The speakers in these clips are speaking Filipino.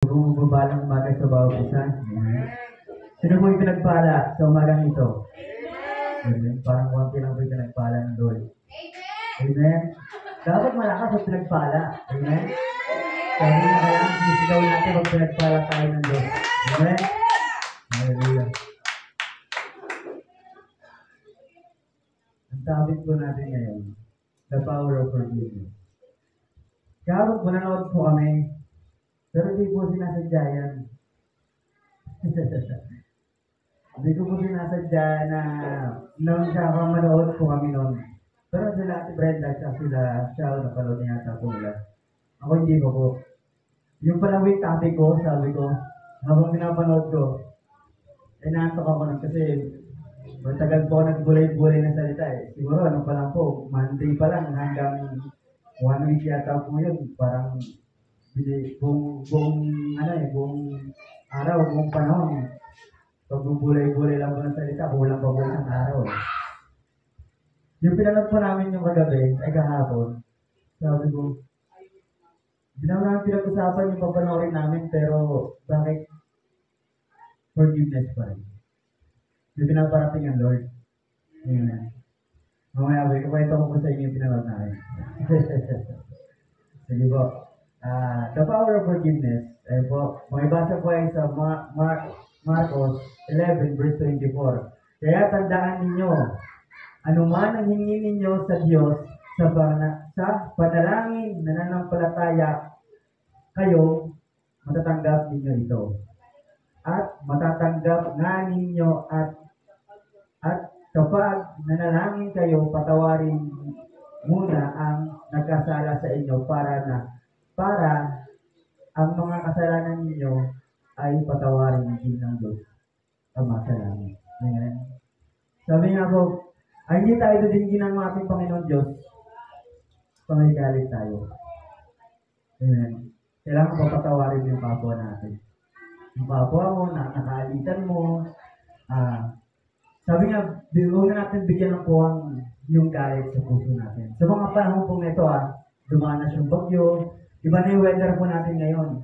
Bumababa umaga sa bawat isa. Amen. Sino po yung pinagpala sa umagang ito? Amen. Parang konti lang po yung pinagpala ng Lord. Amen. Dapat malakas ang pinagpala. Amen. Sabi na kailangan sinisigaw natin pag pinagpala tayo ng Diyos. Amen. Hallelujah. Ang topic po natin ngayon, the power of forgiveness. Kahapon po nanood po kami, pero hindi po sinasadya yan. Hindi ko po sinasadya na noon siya manood po kami noon. Pero sila si Brenda at sila siya napanood niya yata po nila. Ako hindi po po. Yung pala yung topic ko, sabi ko, habang pinapanood ko, inaantok ako nun kasi matagal po nagbulay-bulay na salita eh. Siguro ano pa lang po, Monday pa lang hanggang 1 week yata po yun. Parang buong araw, buong panahon. Pagbubulay-bulay lang po ng salita, kulang pa po isang araw. Yung pinanood po namin yung kagabi, ay kahapon, sabi ko, hindi naman namin pinag-usapan yung papanoorin namin, pero bakit forgiveness pa rin? Yung pinaparating ang Lord. Amen. Mamaya, kwento ko po sa inyo yung pinanood namin. Sige po. The power of forgiveness, ay po, makibasa po ay sa Marcos 11 verse 24. Kaya tandaan ninyo, anuman ang hingi ninyo sa Diyos sa panalangin na nanampalataya kayo, matatanggap ninyo ito. At matatanggap nga ninyo at kapag nanalangin kayo, patawarin muna ang nagkasala sa inyo para ang mga kasalanan ninyo ay patawarin din ng Diyos Ama sa langit. Amen. Sabi nga po, ay hindi tayo dudingin ng ating Panginoon Diyos pag galit tayo. Amen. Kailangan papatawarin yung kapwa natin. Yung kapwa mo, nakaalitan mo, sabi nga, huwag na natin bigyan ng puwang yung galit sa puso natin. Sa mga panahon pong ito, dumanas yung bagyo, iba na yung weather po natin ngayon.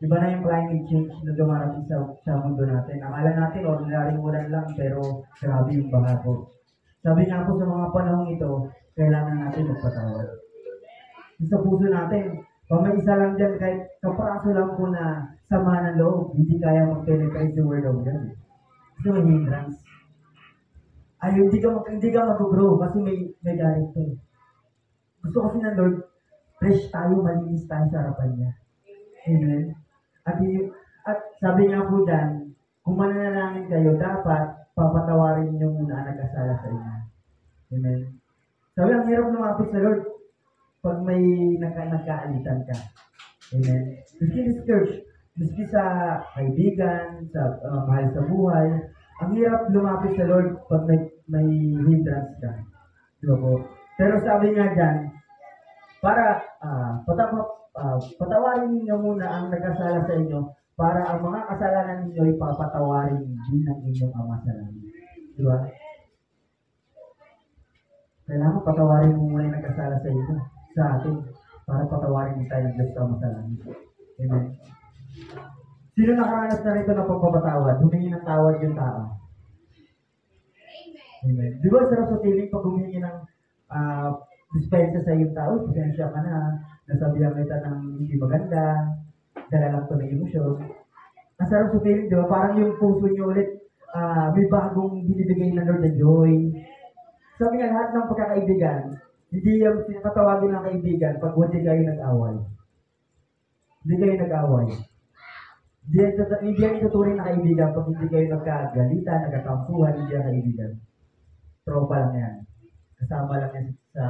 Iba na yung climate change na dumarating sa mundo natin. Akala natin, ordinary ulan lang, pero grabe yung baha po. Sabi nga po sa mga panahon ito, kailangan natin magpatawad. Sa puso natin, pag may isa lang dyan, kahit kapraso lang po na sama ng loob, hindi kaya mag-penetrate the word of God. Kasi may hindrance. Ay, hindi ka mag-grow kasi may galit po. Gusto kasi ng Lord, fresh tayo, malinis tayo sa harapan niya. Amen. At sabi nga po dyan, kung mananalangin kayo, dapat papatawarin niyo muna ang nagkasala sa inyo. Amen. Sabi, ang hirap lumapit sa Lord pag may nagkaalitan ka. Amen. Miski sa church, miski sa kaibigan, sa mahal sa buhay, ang hirap lumapit sa Lord pag may hindrance ka. Diba po? Pero sabi nga dyan, para patawarin ninyo muna ang nagkasala sa inyo para ang mga kasalanan ninyo ay papatawarin din ng inyong Ama sa langit. Diba? Kailangan patawarin mo muna yung nagkasala sa inyo, sa atin, para patawarin din tayo ng Diyos sa Ama sa langit. Amen. Sino nakaranas na rito na pagpapatawad? Humingi ng tawad yung tao. Amen. Di ba sarap sa feeling pag humingi ng dispensa sa iyong tao, pasensya ka na, nasabihan kita ng hindi maganda, dala lang ito ng emosyon. Ang sarap sa feeling, di ba? Parang yung puso nyo ulit, may bagong binibigay na Lord na joy. Sabi nga, lahat ng pagkakaibigan, hindi yung patawagin ng kaibigan pag hindi kayo nag-away. Hindi kayo nag-away. Hindi yan ituturing na kaibigan pag hindi kayo nagkagalitan, nagkakampuhan, hindi yan kaibigan. Tropa lang yan. Kasama lang yan sa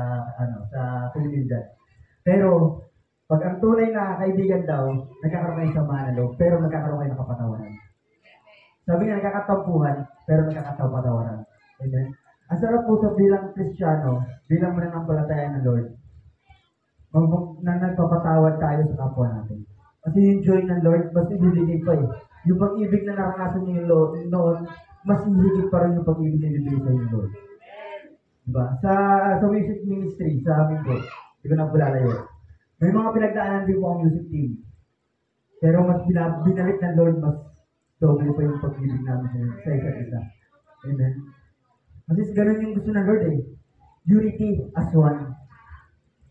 komunidad. Pero, pag ang tunay na kaibigan daw, nagkakaroon kayo sa mga loob, pero nagkakaroon kayo ng kapatawaran. Sabi nga, nagkakatampuhan, pero nagkakapatawaran. Amen? Ang sarap po sa bilang Kristiyano, bilang mananampalataya ng Lord, na nagpapatawad tayo sa kapwa natin. Kasi yung joy ng Lord, mas ibibigay pa eh. Yung pag-ibig na naranasan niyo yung Lord noon, mas hihigit pa rin yung pag-ibig na ibibigay sa yung Lord. Diba? Sa music ministry, sa amin po, hindi ko na po lalayo. May mga pinagdaanan din po ang music team. Pero mas binalik ng Lord, mas doble pa yung pag-ibig namin sa isa't isa. Amen. Kasi ganun yung gusto ng Lord eh. Unity as one.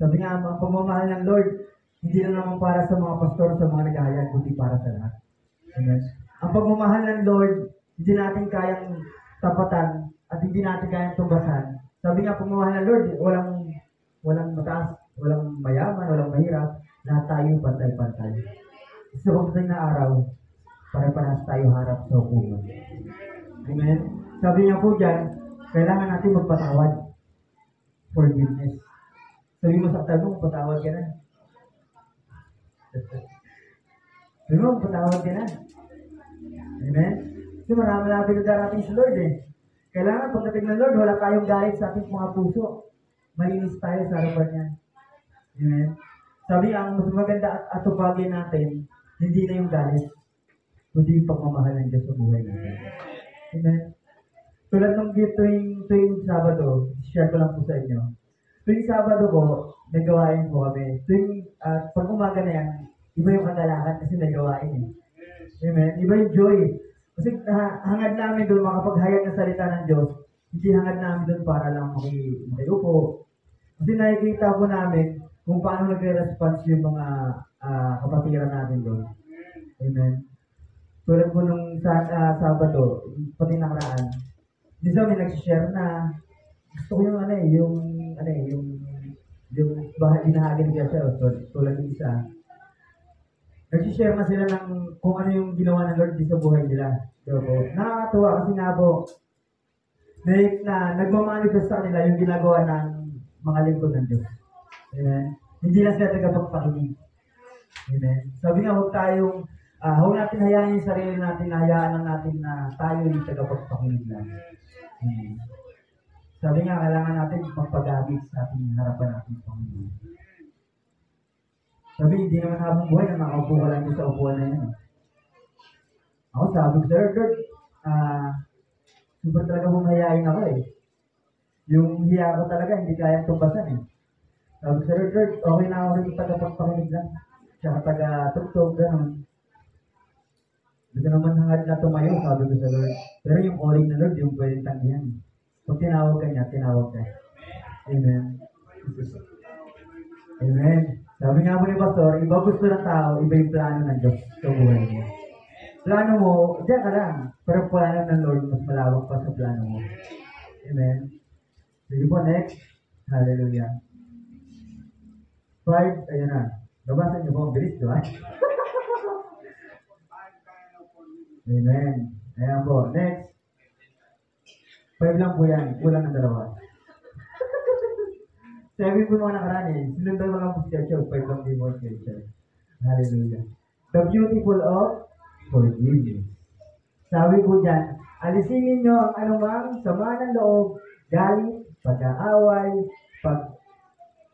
Sabi nga, ang pagmamahal ng Lord, hindi na naman para sa mga pastor, sa mga naghahayag, kundi para sa lahat. Amen. Ang pagmamahal ng Lord, hindi natin kayang tapatan at hindi natin kayang tumbasan. Sabi nga, pagmamahal ng Lord, walang mataas, walang mayaman, walang mahirap, lahat tayo pantay-pantay. Sa pagdating na araw, pare-parehas tayo harap sa hukuman. Amen? Sabi niya po dyan, kailangan natin magpatawad. Forgiveness. Sabi mo sa tanong, patawad ka na. Sabi mo, patawad ka na. Amen? Kasi marami na pinagdarating sa Lord eh. Kailangan pagdating ng Lord, wala tayong galit sa ating mga puso. Malinis tayo sa harapan niya. Amen? Sabi, ang mas maganda at atupagin natin, hindi na yung galit, kundi yung pagmamahal ng Diyos sa buhay natin. Amen? Tulad ng tuwing Sabado, share ko lang po sa inyo. Tuwing Sabado po, nagawain po kami. Pag umaga na yan, iba yung kagalakan kasi nagawain eh. Amen? Iba yung joy. Kasi hangad namin doon makapaghayag ng salita ng Diyos. Hindi hangad namin doon para lang makiupo. Kasi nakikita po namin kung paano nagre-response yung mga kapatiran natin doon. Amen? Tulad po nung Sabado, pati nakaraan, di sa may nag-share na gusto ko yung yung binahagi ni Jesse, tulad ng isa. Nag-share na sila ng kung ano yung ginawa ng Lord sa buhay nila. So po, nakakatuwa kasi nga po, nagmamanifest sa kanila yung ginagawa ng mga lingkod ng Diyos. Amen? Hindi na sila tagapagpakinig. Amen? Sabi nga, huwag natin hayaan yung sarili natin, hayaan lang natin na tayo yung tagapagpakinig lang. Amen? Sabi nga, kailangan natin magpag-agit sa ating harapan natin Panginoon. Sabi, hindi naman habang buhay na makaupo ka lang sa upuan na yan. Ako sabi ko, Sir Lord, super talaga humayain ako eh. Yung hiya ko talaga, hindi kayang tumbasan eh. Sabi ko, Sir Lord, okay na ako rin tagapagpakinig lang. Tsaka taga-tugtog, gano'n. Hindi naman hangad na tumayo, sabi ko sa Lord. Pero yung calling na Lord, yung pwedeng tanggihan. Pag tinawag ka niya, tinawag ka. Amen. Amen. Sabi nga po ni Pastor, iba gusto ng tao, iba yung plano ng Diyos sa buhay mo. Plano mo, diyan ka lang. Pero plano ng Lord, mas malawak pa sa plano mo. Amen. Sige po, next. Hallelujah. 5, ayun na. Nabasa niyo po, ang bilis, diba? Amen. Ayan po, next. 5 lang po yan, kulang ng 2. Sabi po mga nakaraan eh, sinundan mo lang po si Church, 5 lang din mo si Church. Hallelujah. The beautiful of forgiveness. Sabi po dyan, alisinin nyo ang anumang sama ng loob, galit, pag-aaway,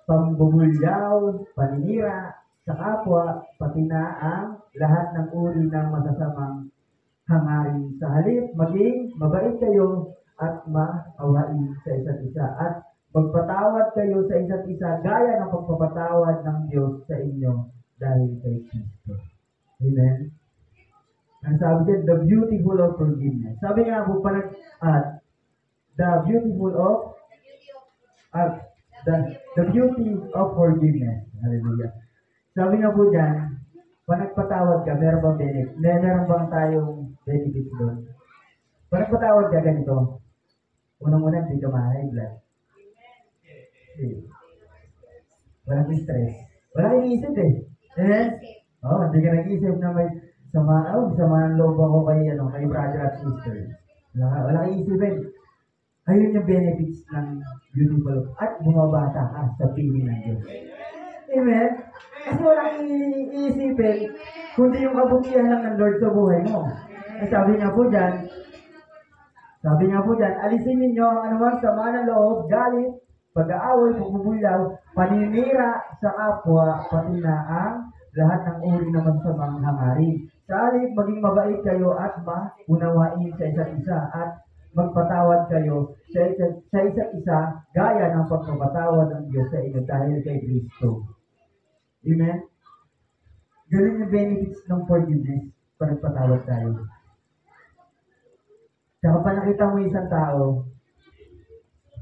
pambubulyaw, paninira, sa kapwa, pati na ang lahat ng uri ng masasamang hangarin. Sa halip, maging mabait kayo at maawain sa isa't isa. At magpatawad kayo sa isa't isa gaya ng pagpapatawad ng Diyos sa inyo dahil kay Kristo. Amen? Ang sabi dyan, the beautiful of forgiveness. Sabi nga po, the beauty of forgiveness. Hallelujah. Sabi nga po dyan, pag nagpatawad ka, meron bang benefit? Meron bang tayong benefit doon? Pag nagpatawad ka, ganito. Unang-unang, hindi ka ma-high blood. Walang stress. Wala kang iisip eh. Amen? Hindi ka nag-iisip na may sama ng loob ako kay brother at sister. Wala kang iisipin. Ayun yung benefits ng beautiful at bumabata ka sa piling ng Diyos. Amen? Kasi wala kang iisipin kundi yung kabutihan lang ng Lord sa buhay mo. Sabi nga po dyan, alisin ninyo ang anumang sama ng loob, galit, pag-aaway, pagbubulyaw, paninira sa kapwa, pati na ang lahat ng uri ng masamang hangarin. Sa halip, maging mabait kayo at maunawain sa isa't isa at magpatawad kayo sa isa't isa gaya ng pagpapatawad ng Diyos sa inyo dahil kay Kristo. Amen? Ganun yung benefits ng forgiveness pag nagpatawad tayo. Tsaka pa nakita mo isang tao,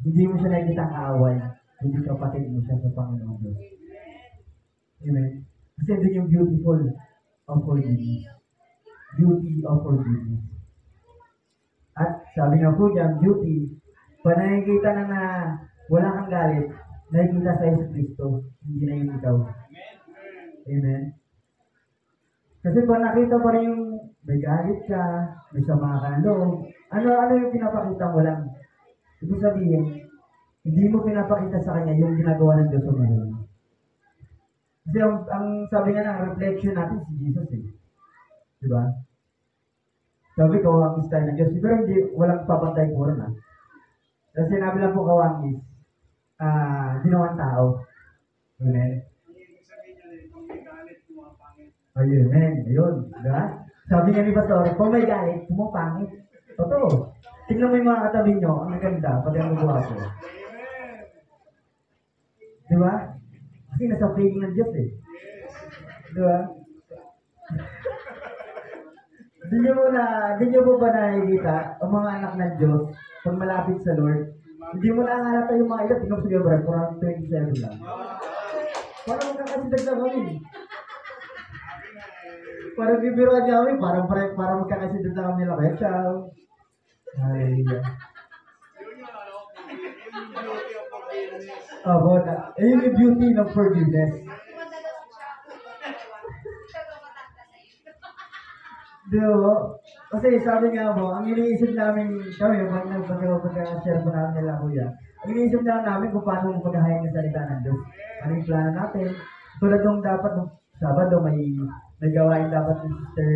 hindi mo siya nakikita kaaway, hindi kapatid mo siya sa Panginoon Diyos. Amen? Kasi doon yung beautiful of forgiveness. Beauty of forgiveness. At sabi nga po dyan, beauty, pag nakikita na wala kang galit, nakikita sa Yesu Cristo, hindi na yung ikaw. Amen? Kasi pag nakita pa rin yung may galit ka, may sama ka ng loob, ano yung pinapakita mo lang? Ibig sabihin, hindi mo pinapakita sa kanya yung ginagawa ng Diyos sa buhay mo. Kasi ang sabi nga ng reflection natin si Jesus eh. Diba? Sabi kawangis tayo ng Diyos. Pero hindi, walang papantay puro na. Kasi sinabi lang po kawangis, ginawang tao. Amen? Ayun, amen. Ayun. Diba? Sabi nga ni Pastor, kung may galit, pumapangit. Totoo. Tingnan mo yung mga katabi nyo, ang ganda, pati ang buwaso. Diba? Kasi nasa paging ng Diyos eh. Diba? Di nyo po ba nakikita ang mga anak ng Diyos pag malapit sa Lord? Hindi mo nakahalata yung mga ilan, tingnan mo sige bro, parang 27 lang. Parang magkakasidag na kami. Parang bibiruan niya kami, parang magkakasidag na kami lang. Kaya ciao. Hallelujah. Oh, ayun yung beauty ng forgiveness. Diba? Kasi sabi nga mo, ang iniisip namin kami, pag nagpagkakashare po namin nila kuya, ang iniisip namin kung paano maghahayag ng salita ng Diyos. Ano yung plano natin? Tulad nung dapat nung Sabado, may gawain dapat ng sister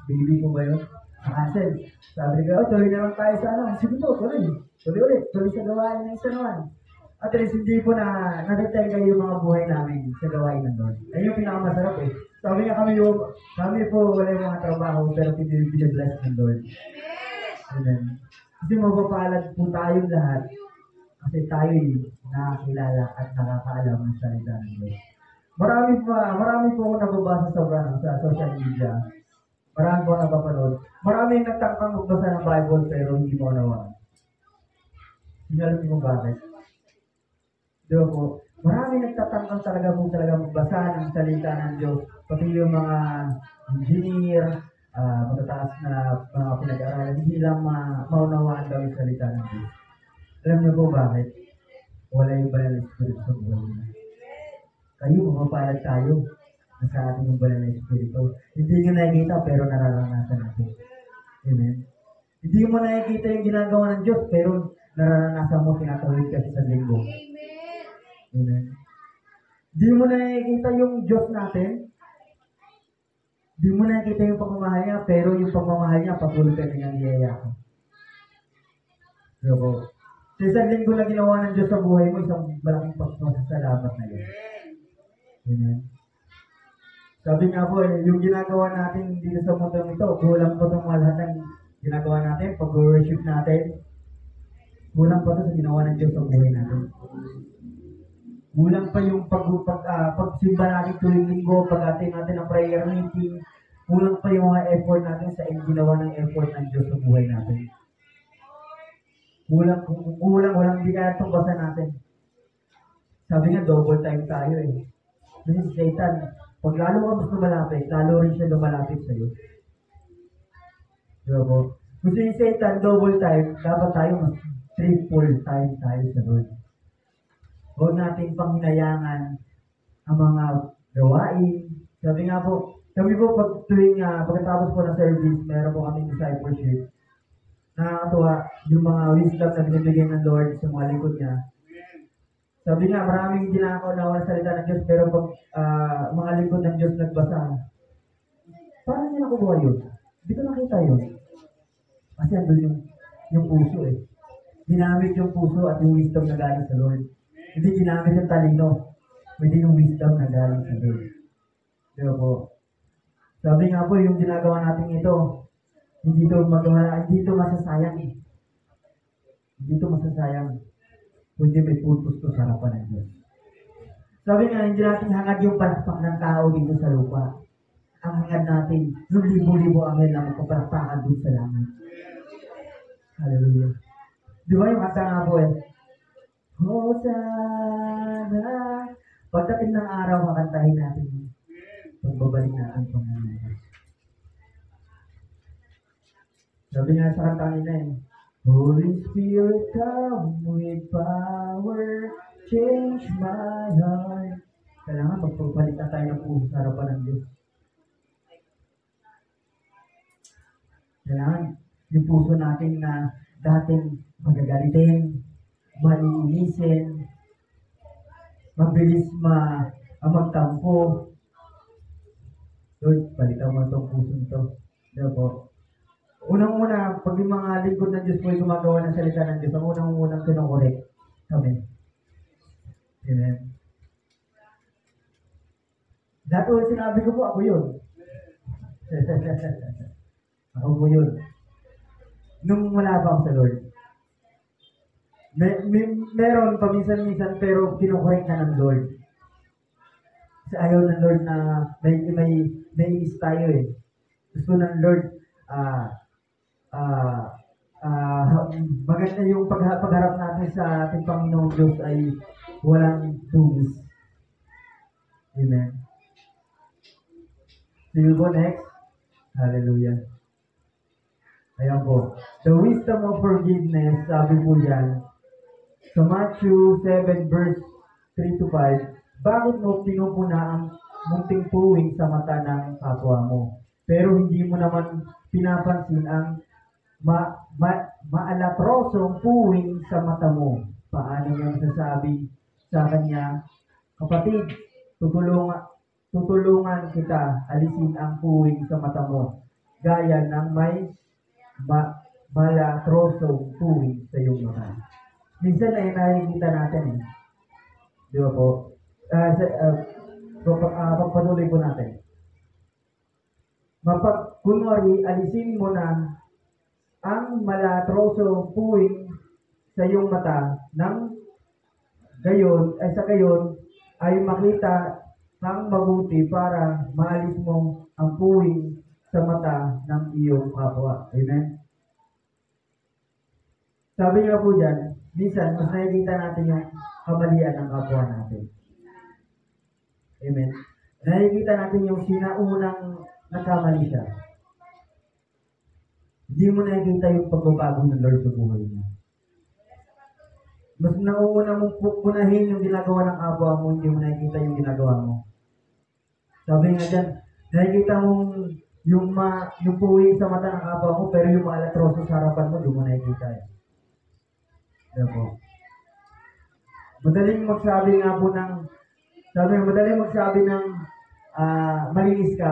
baby ko ba yun? Sa cancel. Sabi ko, tuloy na lang tayo sa ano. Sige po, tuloy. Tuloy ulit. Tuloy sa gawain ng isa naman. At least hindi po na nateteng kayo yung mga buhay namin sa gawain ng Lord. Ayun yung pinakamasarap eh. Sabi nga kami po wala yung mga trabaho pero pinibless ng Lord. Amen. Kasi mapapalad po tayong lahat kasi tayo'y nakakilala at nakakaalam ng salita ng Diyos. Marami po ako nababasa sa social media. Marami po ako napapanood. Marami nagtangkang magbasa ng Bible pero hindi mo nawa. Hindi alam niyo bakit. Diba po? Marami nagtatangkang talaga magbasa ng salita ng Diyos. Pati yung mga engineer, matataas na mga pinag-aralan, hindi lang maunawaan daw yung salita ng Diyos. Alam niyo po bakit? Wala yung banal na Espiritu sa buhay niya. Kayo, mapapalad tayo na sa ating yung banal na Espiritu. Hindi nyo nakikita pero nararanasan natin. Amen? Hindi mo nakikita yung ginagawa ng Diyos pero nararanasan mo, tinatawid kasi sa linggo. Amen. Di mo nakikita yung Diyos natin. Di mo nakikita yung pagmamahal niya, pero yung pagmamahal niya, patuloy ka niyang iyayakap. So, sa isang linggo na ginawa ng Diyos sa buhay mo, isang malaking pagpasalamat na yun. Amen. Sabi nga po, yung ginagawa natin dito sa mundong ito, kulang po itong lahat ng ginagawa natin, pag-worship natin, kulang po ito sa ginawa ng Diyos sa buhay natin. Kulang pa yung pagsimba natin tuwing linggo, pag-ating natin ng prayer meeting, kulang pa yung mga effort natin sa ginawa ng effort ng Diyos sa buhay natin. Walang di kaya itong basa natin. Sabi nga, double time tayo eh. Kasi si Satan, pag lalo ka mas lumalapit, lalo rin siya lumalapit sa'yo. Diba po? Kung si Satan, double time, dapat tayo mas triple time tayo sa Lord. Huwag natin panghinayangan ang mga gawain. Sabi nga po, kami po pagkatapos po ng service, meron po kami discipleship. Nakakatuwa yung mga wisdom na binibigay ng Lord sa mga lingkod niya. Sabi nga, maraming hindi nakakaunawa ng salita ng Diyos, pero pag mga lingkod ng Diyos nagbasa, paano niya nakukuha yun? Hindi ko nakita yun. Kasi andun yung puso eh. Ginamit yung puso at yung wisdom na galing sa Lord. Hindi ginamit yung talino, hindi yung wisdom na galing sa Lord. Diba po? Sabi nga po, yung ginagawa natin ito, hindi ito masasayang eh. Hindi ito masasayang. Kundi may purpose to sa harapan ng Diyos. Sabi nga, hindi natin hangad yung palakpak ng tao dito sa lupa. ang hangad natin, yung libo-libo anghel na magpapalakpakan doon sa langit. Hallelujah. Di ba yung kanta nga po eh? Hosanna. Pagdating ng araw, kakantahin natin yun. Pagbabalik natin Panginoon. Sabi nga sa kanta nila eh, Holy Spirit, come with power, change my heart. Kailangan magpapalit na tayo ng puso sa harapan ng Diyos. Kailangan yung puso natin na dating magagalitin, maniinisin, mabilis magtampo. Lord, palitan mo itong puso ito. Diba po? Unang-una, pag yung mga lingkod ng Diyos po ay gumagawa ng salita ng Diyos, ang unang-unang kinokorek kami. Amen. Dati sinabi ko po, ako yun. Ako po yun. Nung wala pa ako sa Lord. Meron paminsan-minsan pero kinokorek na ng Lord. Kasi ayaw ng Lord na may is tayo eh. Gusto ng Lord, maganda yung pagharap natin sa ating Panginoong Diyos ay walang tubis. Amen. So you go next. Hallelujah. Ayan po. The wisdom of forgiveness, sabi po yan, sa Matthew 7 verse 3 to 5, bakit mo pinupuna ang munting puwing sa mata ng kapwa mo? Pero hindi mo naman pinapansin ang maalatrosong puwing sa mata mo. Paano niya sasabi sa kanya, kapatid, tutulungan kita alisin ang puwing sa mata mo, gaya ng may malatrosong puwing sa iyong mata. Minsan ay nakikita natin eh. Di ba po? Pagpatuloy po natin. Kunwari, alisin mo na ang malatrosong puwing sa iyong mata nang sa gayon ay makita ng mabuti para maalis mo ang puwing sa mata ng iyong kapwa. Amen? Sabi nga po dyan, minsan, mas nakikita natin yung kamalian ng kapwa natin. Amen? Nakikita natin yung sinaunang nagkamali siya. Hindi mo nakikita yung pagbabago ng Lord sa buhay mo. Mas nauuna mong punahin yung ginagawa ng kapwa mo, hindi mo nakikita yung ginagawa mo. Sabi nga dyan, nakikita mong yung puwing sa mata ng kapwa mo, pero yung maalatroso sa harapan mo, hindi mo nakikita eh. Diba? Madaling magsabi ng malinis ka,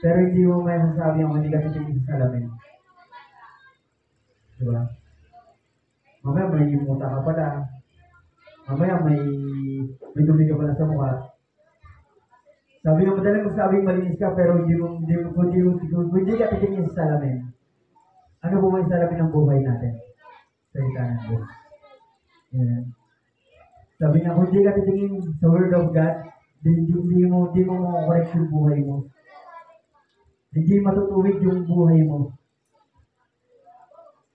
pero hindi mo may masasabi ang hindi ka titigil sa salamin. Diba? Mamaya may muta ka pala. Mamaya may dumi ka pala sa mukha. Sabi nga madaling magsabing malinis ka, pero hindi ka titigil sa salamin. Ano po may salamin ng buhay natin? Salita ng Diyos. Yeah. Sabi nga, kung hindi ka titingin sa Word of God, hindi mo correct yung buhay mo. Hindi matutuwid yung buhay mo.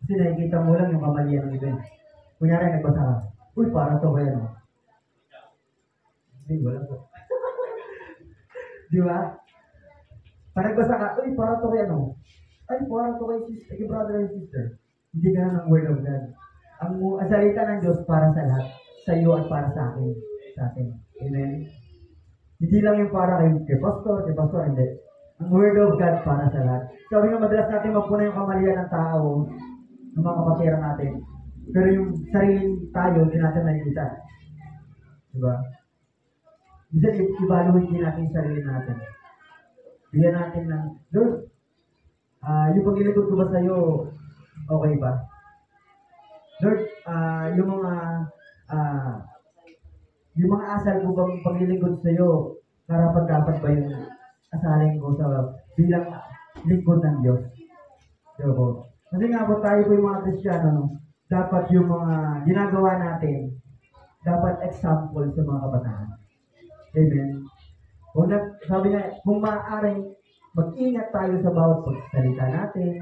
Kasi nakikita mo lang yung kamalian ng iba. Kunyari, nagbasa ka, uy, parang to kaya no? Hindi, wala po. Di ba? Pag nagbasa ka, uy, parang to kaya no? Ay, parang to kay brother and sister. Hindi ka na ng Word of God. Ang salita ng Diyos para sa lahat, sa iyo at para sa atin. Amen? Hindi lang yung para kay pastor, hindi. Ang Word of God para sa lahat. Sabi nga, madalas natin magpuna yung kamalian ng tao, ng mga kapatira natin. Pero yung sariling tayo, hindi natin nakikita. Diba? Minsan, i-evaluate din natin yung sarili natin. Bigyan natin ng, Lord, yung paglilingkod ko ba sa'yo, okay ba? Lord, yung mga asal ko bang paglilingkod sa iyo, karapat-dapat ba yung asalin ko sa bilang lingkod ng Diyos? Diba? Kasi nga po tayo po yung mga Kristiyano, no? Dapat yung mga ginagawa natin, dapat example sa mga kabataan. Amen? Sabi nga, kung maaaring mag-ingat tayo sa bawat pagsalita natin,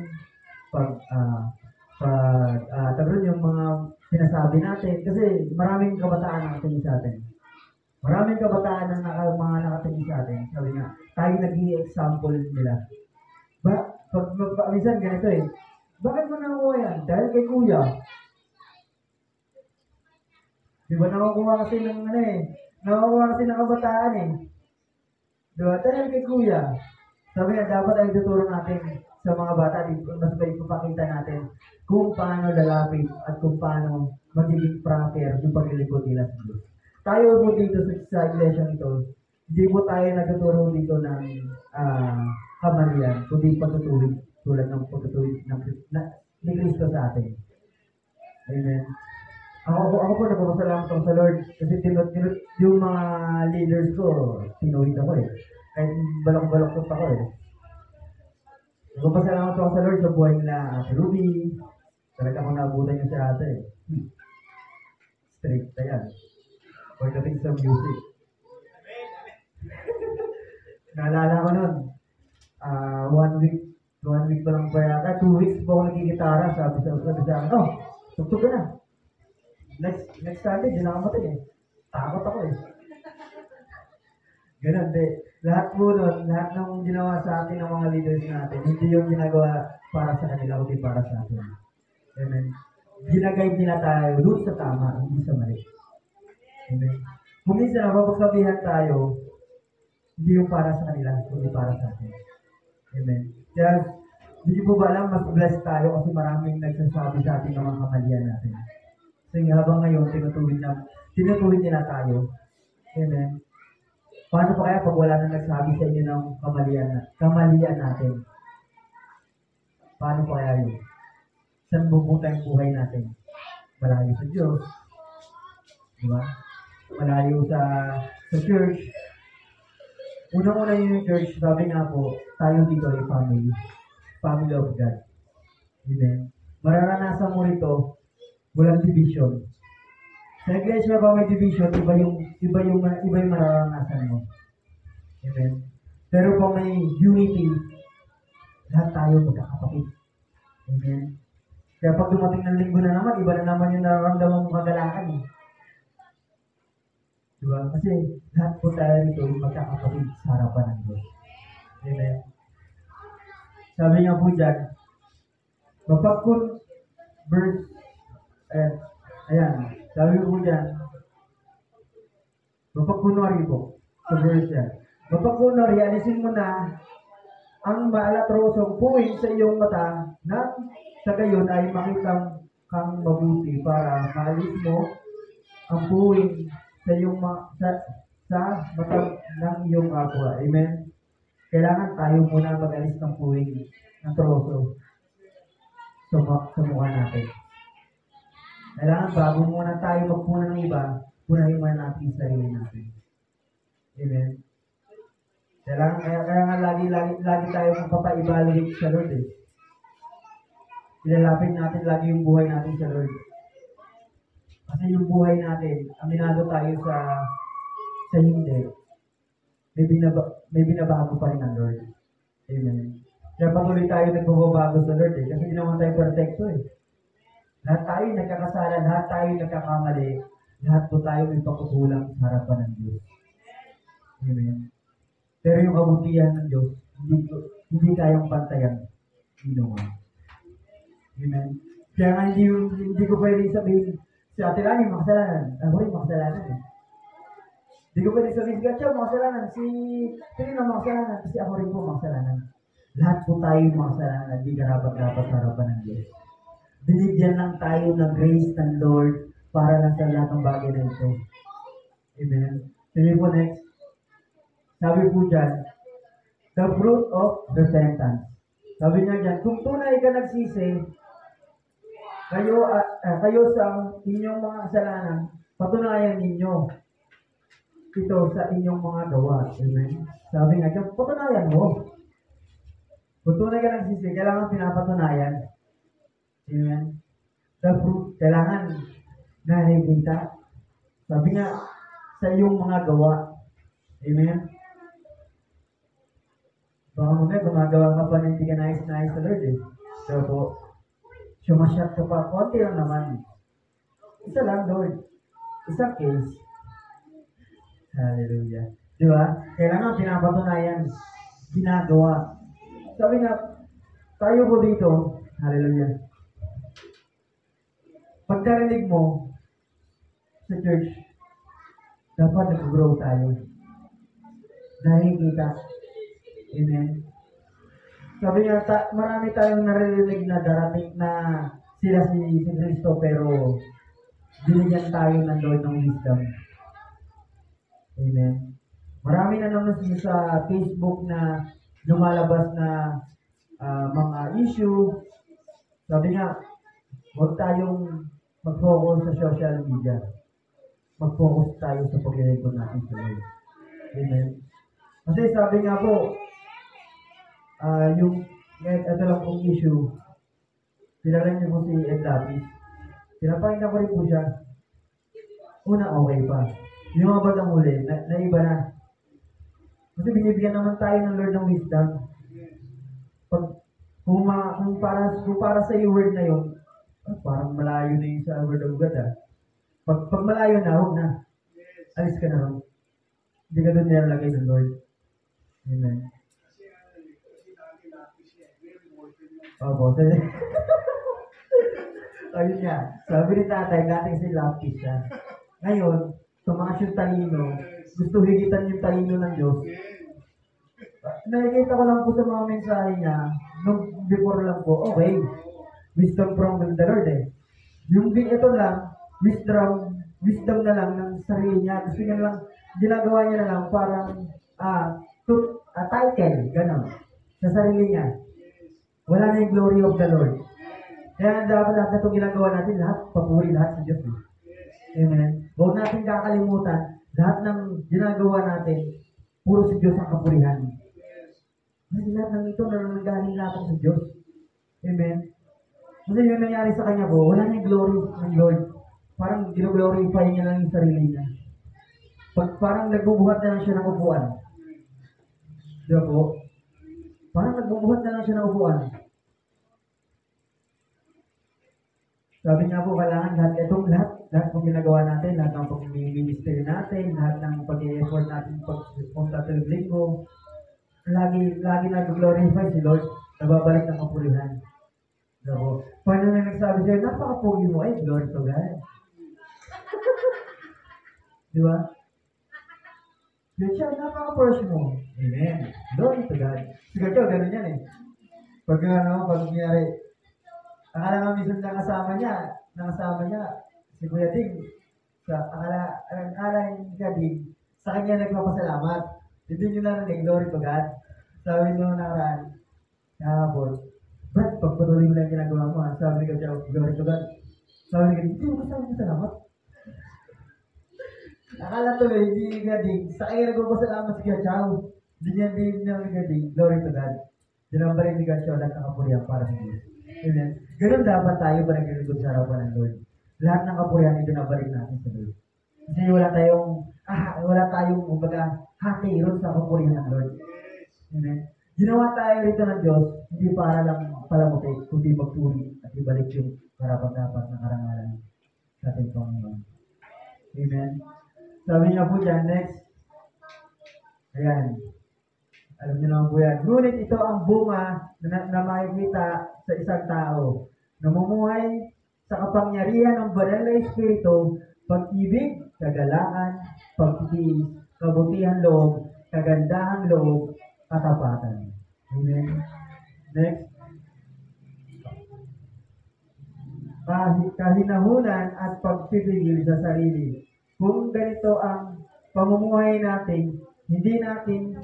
tagron yung mga sinasabi natin, kasi maraming kabataan ang nakatingin sa atin. Maraming kabataan ang mga nakatingin sa atin. Sabi nga, tayo naging example nila. Minsan ganito eh, bakit mo nakukuha yan? Dahil kay kuya. Diba nakakuha kasi ng nakakuha kasi ng kabataan eh. Diba? Dahil kay kuya. Sabi nga, dapat ay tuturo natin sa mga bata, mas ba ipapakita natin kung paano lalapit at kung paano magiging proper yung paglilingkod nila sa Diyos. Tayo po dito sa iglesia nito, hindi po tayo nagtuturo dito ng kamalian, kundi pagtutuwid tulad ng pagtutuwid ni Kristo sa atin. Amen. Ako po nagpapasalamat ako sa Lord kasi yung mga leaders ko, tinuwid ako eh. Kahit balak-balak ako eh. Nagpapasalamat ako sa Lord sa buhay nila Ate Ruby. Talaga ako naabutan niya sa ate eh. Straight na yan. Pagdating sa music. Naalala ko nun, 1 week pa lang ba yata, 2 weeks pa ako nagigitara, sabi sa akin, tugtog ka na. Next Sunday, di nakamatay eh. Takot ako eh. Ganun, lahat po nun, lahat ng ginawa sa atin ng mga leaders natin, hindi yung ginagawa para sa kanila, kundi para sa atin. Amen. Ginagay nila tayo doon sa tama, hindi sa mali. Amen. Kung minsan mapagsabihan tayo, hindi yung para sa kanila, kundi para sa atin. Amen. Kaya, hindi po ba alam, mas blessed tayo kasi maraming nagsasabi sa atin ng mga kamalian natin. Kasi habang ngayon, tinutuwid nila tayo. Amen. Paano pa kaya pag wala na nagsabi sa inyo ng kamalian natin? Paano pa kaya yun? Saan bubuta yung buhay natin? Malayo sa Diyos. Diba? Malayo sa church. Unang-una yung church, sabi nga po, tayo dito ay family. Family of God. Amen. Mararanasan mo rito, walang division. Sa iglesia ba may division, iba yung mararanasan mo. Amen. Pero kung may unity, lahat tayo magkakapatid. Amen. Kaya pag dumating ng linggo na naman, iba na naman yung nararamdaman mong kagalakan eh. Diba? Kasi lahat po tayo rito yung magkakapatid sa harapan ng Diyos. Amen. Sabi nga po dyan, sabi ko dyan, mapagkunwari po, sa verse yan. Mapagkunwari, alisin mo na ang maalatrosong puwing sa iyong mata na sa gayon ay makitang kang mabuti para maalis mo ang puwing sa iyong sa mata ng iyong kapwa. Amen? Kailangan tayo muna mag-alis ng puwing ng troso sa mukha natin. Kailangan bago muna tayo magpuna ng iba, punahin muna natin yung sarili natin. Amen? Kailangan, kaya nga lagi tayo magpapa-evaluate sa Lord eh. Ilalapit natin lagi yung buhay natin sa Lord. Kasi yung buhay natin, aminado tayo sa hindi. May binabago pa rin ang Lord. Amen. Kaya patuloy tayo nagbabago sa Lord eh. Kasi hindi naman tayo perfecto eh. Lahat tayo nagkakasala, lahat tayo nagkakamali, lahat po tayo may pagkukulang sa harapan ng Diyos. Amen. Pero yung kabutihan ng Diyos, hindi kayang pantayan. Amen. Kaya nga hindi ko pwede sabihin, si Ate Lani, makasalanan. Ako rin, makasalanan eh. Hindi ko pwede sabihin, Gatcha, makasalanan. Si Tina, makasalanan. Kasi ako rin po makasalanan. Lahat po tayo makasalanan. Hindi karapat-dapat sa harapan ng Diyos. Binigyan lang tayo ng grace ng Lord para lang sa lahat ng bagay na ito. Amen. Sige po next. Sabi po dyan, the fruit of repentance. Sabi niya dyan, kung tunay ka nagsisi, kayo sa inyong mga kasalanan, patunayan ninyo ito sa inyong mga gawa. Amen. Sabi nga dyan, patunayan mo. Kung tunay ka nagsisi, kailangan pinapatunayan. Amen. The fruit, kailangan nakikita. Sabi nga, sa iyong mga gawa. Amen. Baka mamaya gumagawa ka pa ng hindi ka nais-nais sa Lord eh. So po, sumasyat ka pa, konti lang naman. Isa lang, Lord. Isang case. Hallelujah. Di ba? Kailangan pinapatunayan, ginagawa. Sabi nga, tayo po dito, hallelujah. Pagkarinig mo sa church, dapat nag-grow tayo. Nakikita. Amen. Sabi nga, marami tayong naririnig na darating na sila si Kristo pero binigyan tayo ng Lord ng wisdom. Amen. Marami na naman sa Facebook na lumalabas na mga issue. Sabi nga, huwag tayong mag-focus sa social media. Mag-focus tayo sa paglilingkod natin sa Lord. Amen. Kasi sabi nga po, ito lang pong issue, kilala niyo po si Ed Lapis. Pinapakita ko rin po siya. Una, okay pa. Yung mga batang huli, naiba na. Kasi binibigyan naman tayo ng Lord ng wisdom. Kung para sa yung word na yun, parang malayo na yung sa word of God ah. Pag malayo na, huwag na. Alis ka na rin. Hindi ka doon nilalagay ng Lord. Amen. Opo. Ayun nga. Sabi ni tatay, dating si Lapis siya. Ngayon, tumakas yung talino. Gusto higitan yung talino ng Diyos. Nakikita ko lang po sa mga mensahe niya, nung before lang po, okay, wisdom from the Lord eh. Yung ito lang, wisdom na lang ng sarili niya. Gusto niya lang, ginagawa niya na lang parang title, gano'n, sa sarili niya. Wala na yung glory of the Lord. Kaya dapat lahat na itong ginagawa natin, lahat, papuri lahat sa Diyos. Amen. Huwag natin kakalimutan, lahat ng ginagawa natin, puro sa Diyos ang kapurihan. Kasi lahat ng ito, nananggaling natin sa Diyos. Amen. Kasi yung nangyari sa kanya po, wala na yung glory ng Lord. Parang gino-glorify niya lang yung sarili niya. Parang nagbubuhat na lang siya ng upuan. Diba po? Parang nagbubuhat na lang siya ng upuan. Sabi niya po, kailangan lahat ng ginagawa natin, lahat ng pag-ministry natin, lahat ng pag-i-effort natin pagpunta sa linggo, lagi nag-glorify si Lord, nababalik ng kapurihan. So, paano na nagsabi sa'yo, napaka-pogi mo, ay, glory to God. Di ba? Siya, napaka-pursue mo. Amen. Glory to God. Sigaw siya, ganun yan eh. Pag nangyari, akala nga minsan nakasama niya, si Kuya Ding, akala niya Ding, sa kanya nagpapasalamat. Hindi nyo narinig, glory to God. Sabi nyo nakaraan, kahapon, Brad, pagpatuloy mo lang ginagawa mo, sabi ni Kuya, glory to God. Sabi ni Kuya, hindi mo kasama salamat. Akala tuloy, hindi ni Kuya Ding, sa kanya nagpapasalamat si Kuya Chow. Hindi niya ni Kuya Ding, glory to God. Dinambarin ni Kuya Chow, lahat ng kapurihan para sa Diyos. Amen. Ganun dapat tayo pa naglilingkod sa harapan ng Lord. Lahat ng kapurihan ay binabalik natin sa Lord. Kasi wala tayong kumbaga hati ron sa kapurihan ng Lord. Amen. Ginawa tayo rito ng Diyos, hindi para lang palamuti, kundi magpuri at ibalik yung karapat-dapat na karangalan sa ating Panginoon. Amen. Sabi niya po dyan, next. Ayan. Alam niyo naman po yan. Ngunit ito ang bunga na makikita sa isang tao. Namumuhay sa kapangyarihan ng banal na Espiritu, pag-ibig, kagalaan, pagtitiis, kabutihan loob, kagandahang loob, katapatan. Amen. Next. Kahinahunan at pagpipigil sa sarili. Kung ganito ang pamumuhay natin, hindi natin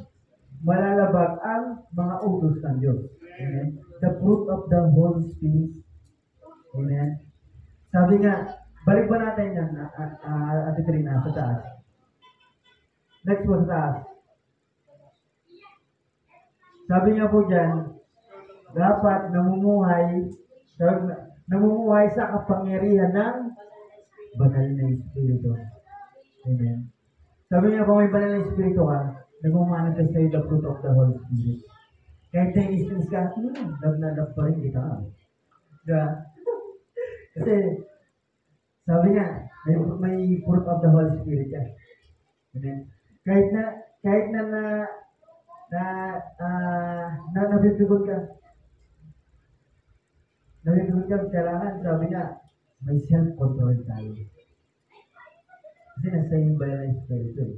malalabag ang mga utos ng Diyos. Amen. The fruit of the Holy Spirit. Amen. Sabi nga, balik ba natin yan, Ate Trina, sa taas? Next po sa taas. Sabi nga po dyan, dapat namumuhay sa kapangyarihan ng banal na Espiritu. Amen. Sabi nga, kung may banal na Espiritu ka, nagmamanifest sa'yo the fruit of the Holy Spirit. Kahit nainis ka, love na love pa rin kita. Diba? Kasi, sabi nga, may fruit of the Holy Spirit yan. Amen. Kahit na, kahit na nabibigot ka, kailangan, sabi nga, may self-control tayo. Kasi nasa yung bayan ng Espiritu eh.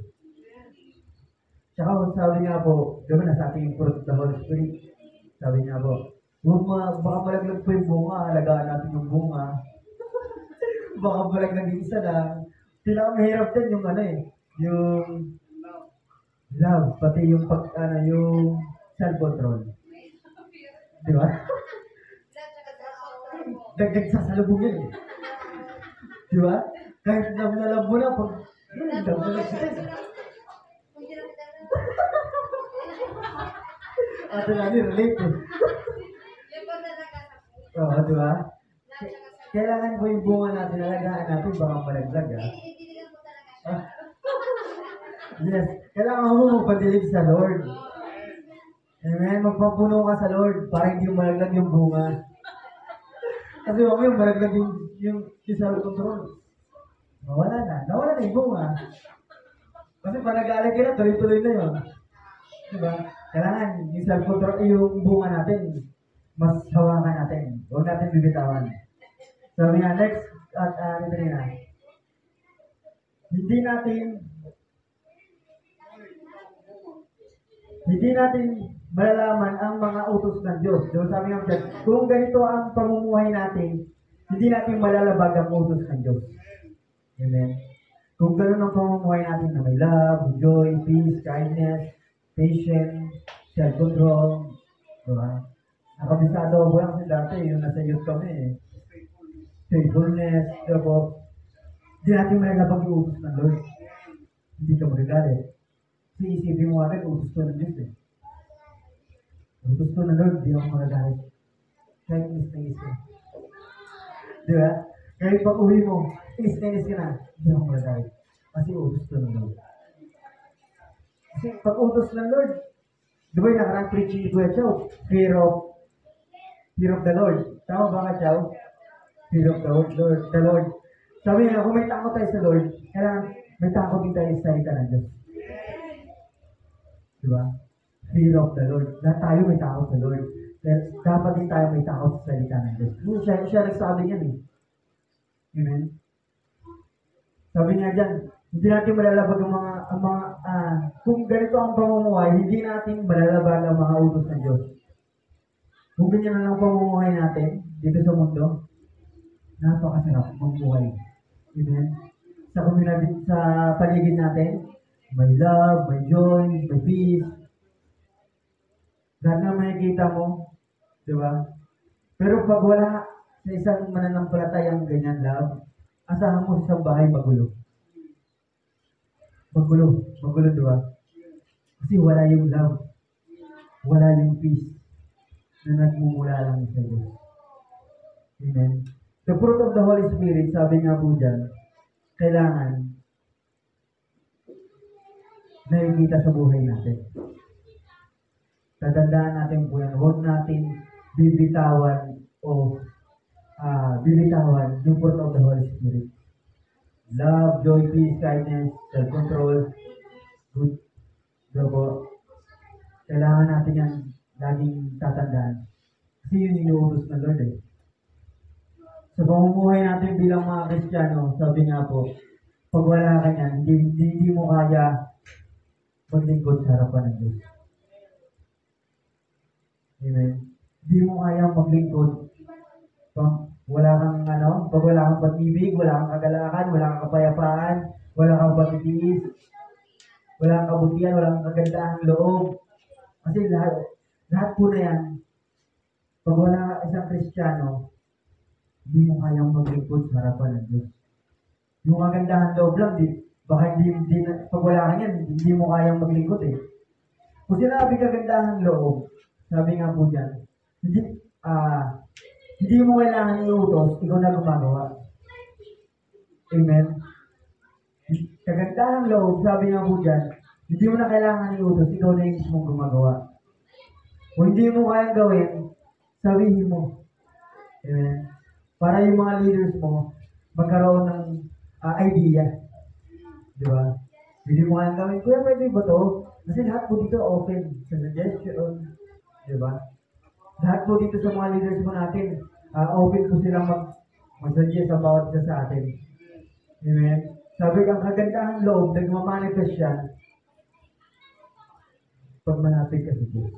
Tsaka sabi nga po, diba nasa ating yung fruit of the Holy Spirit, sabi nga po, baka malaglag po yung bunga, alagaan natin yung bunga. Baka malaglag yung isa lang. Mahirap din yung yung love, pati yung yung self-control. Di ba? Dagdag sa salubong yun eh. Di ba? Kahit love mo na, pag love mo na siya. Ate Lani, relate eh. Oo, di ba? Kailangan po yung bunga natin, alagaan natin, baka malaglag ah. Yes, kailangan mo magpadilig sa Lord. Amen, magpapuno ka sa Lord para hindi malaglag yung bunga. Kasi mamaya malaglag yung self-control. Nawala na yung bunga. Kasi pag nag-aalag ka na, tuloy-tuloy na yun. Diba? Kailangan yung self-control, yung bunga natin, mas hawakan natin. Huwag natin bibitawan. Sabi nga, next, ito na. Hindi natin malalaman ang mga utos ng Diyos. So, sabi nga dyan, kung ganito ang pamumuhay natin, hindi natin malalabag ang utos ng Diyos. Amen. Kung gano'n ang pamumuhay natin na may love, joy, peace, kindness, patience, self-control, diba? Nakabisado ako lang kasi dati, yung nasa youth kami faithfulness, diba? Hindi natin malalabag yung utos ng Lord. Hindi ka magagalit. Kasi isipin mo agad, utos to ng Diyos eh. Utos to ng Lord, di ako magagalit. Kahit inis ka. Diba? Kahit pag uwi mo, inis ka na, di ako magagalit. Kasi utos to ng Lord. Kasi pag utos ng Lord, di ba yung nakarang preaching ni Kuya Chow? Fear of the Lord. Tama ba ka, Chow? Fear of the Lord. Sabi nga, kung may takot tayo sa Lord, kailangan may takot din tayo sa salita ng Diyos. Diba? Fear of the Lord. Lahat tayo may takot sa Lord. Dapat din tayo may takot sa salita ng Diyos. Siya nagsabi yan eh. Amen? Sabi nga dyan, hindi natin malalabag ang mga kung ganito ang pamumuhay, hindi natin malalabag ang mga utos ng Diyos. Kung ganyan na lang pamumuhay natin dito sa mundo, napakasarap mamuhay. Amen? Sa community, sa paligid natin, may love, may joy, may peace. Lahat na makikita mo, di ba? Pero pag wala sa isang mananampalatayang ganyan love, asahan mo sa isang bahay magulo. Magulo, di ba? Kasi wala yung love, wala yung peace na nagmumula lang sa Diyos. Amen? The fruit of the Holy Spirit, sabi nga po dyan, kailangan nakikita sa buhay natin. Tatandaan natin po yan. Huwag natin bibitawan yung fruit of the Holy Spirit. Love, joy, peace, kindness, self-control, good. So, kailangan natin yan laging tatandaan. Kasi yun yung inuutos ng Lord eh. Sa pamumuhay natin bilang mga Kristiyano, sabi nga po, pag wala ka niyan, hindi mo kaya maglingkod sa harapan ng Diyos. Amen? Hindi mo kaya maglingkod pag wala kang pag-ibig, wala kang kagalakan, wala kang kapayapaan, wala kang pagtitiis, wala kang kabutihan, wala kang kagandahang loob. Kasi lahat po na yan, pag wala ka isang Kristiyano, hindi mo kayang maglingkod sa harapan ng Diyos. Yung kagandahan loob lang, baka pag wala ka yan, hindi mo kayang maglingkod eh. Kung sinabi kagandahan loob, sabi nga po dyan, hindi mo kailangan iutos, ikaw na gumagawa. Amen? Kagandahan loob, sabi nga po dyan, hindi mo na kailangan iutos, ikaw na yung mismong gumagawa. Kung hindi mo kayang gawin, sabihin mo. Amen. Para yung mga leaders mo, magkaroon ng idea. Di ba? Hindi mo kayang gawin, kuya, pwede ba to? Kasi lahat po dito open sa suggestion. Di ba? Lahat po dito sa mga leaders mo natin, open po silang mag-suggest sa bawat isa sa atin. Amen? Sabi ang kagandahan loob, nagmamanifest yan pag malapit ka sa Diyos.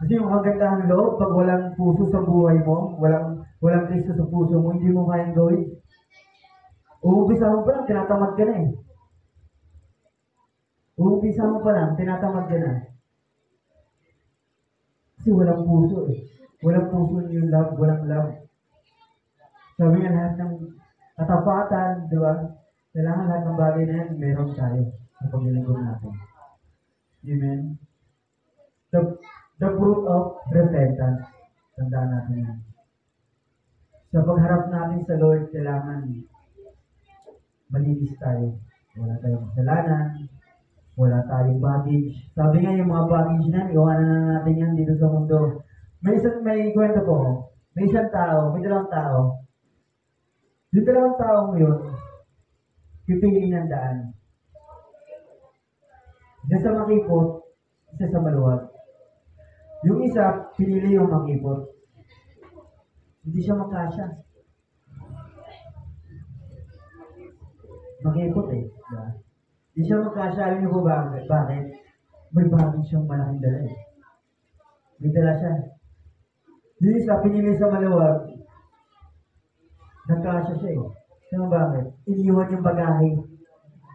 Kasi yung kagandahan loob, pag walang puso sa buhay mo, walang Kristo sa puso mo, hindi mo kayang gawin. Uumpisa mo pa lang, tinatamad ka na eh. Uumpisa mo pa lang, tinatamad ka na. Kasi walang puso eh. Walang puso yung love, walang love. Sabi nga lahat ng katapatan, di ba? Kailangan lahat ng bagay na yan, meron tayo sa paglilingkod natin. Amen? The fruit of repentance. Tandaan natin yan. Sa pagharap natin sa Lord, kailangan malinis tayo. Wala tayong kasalanan, wala tayong baggage. Sabi nga yung mga baggage na, iwanan na natin yan dito sa mundo. May kwento po. May isang tao, may dalawang tao. Yung dalawang taong yun, pipili ng daan. Isa sa makipot, isa sa maluwag. Yung isa, pinili yung makipot. Hindi siya makasya. Makipot eh. Diba? Hindi siya makasya. Alam niyo po bakit? May bagay siyang malaking dala eh. May dala siya. Yung isa, pinili sa maluwag. Nagkasya siya eh. Sino bakit? Iniwan yung bagahe.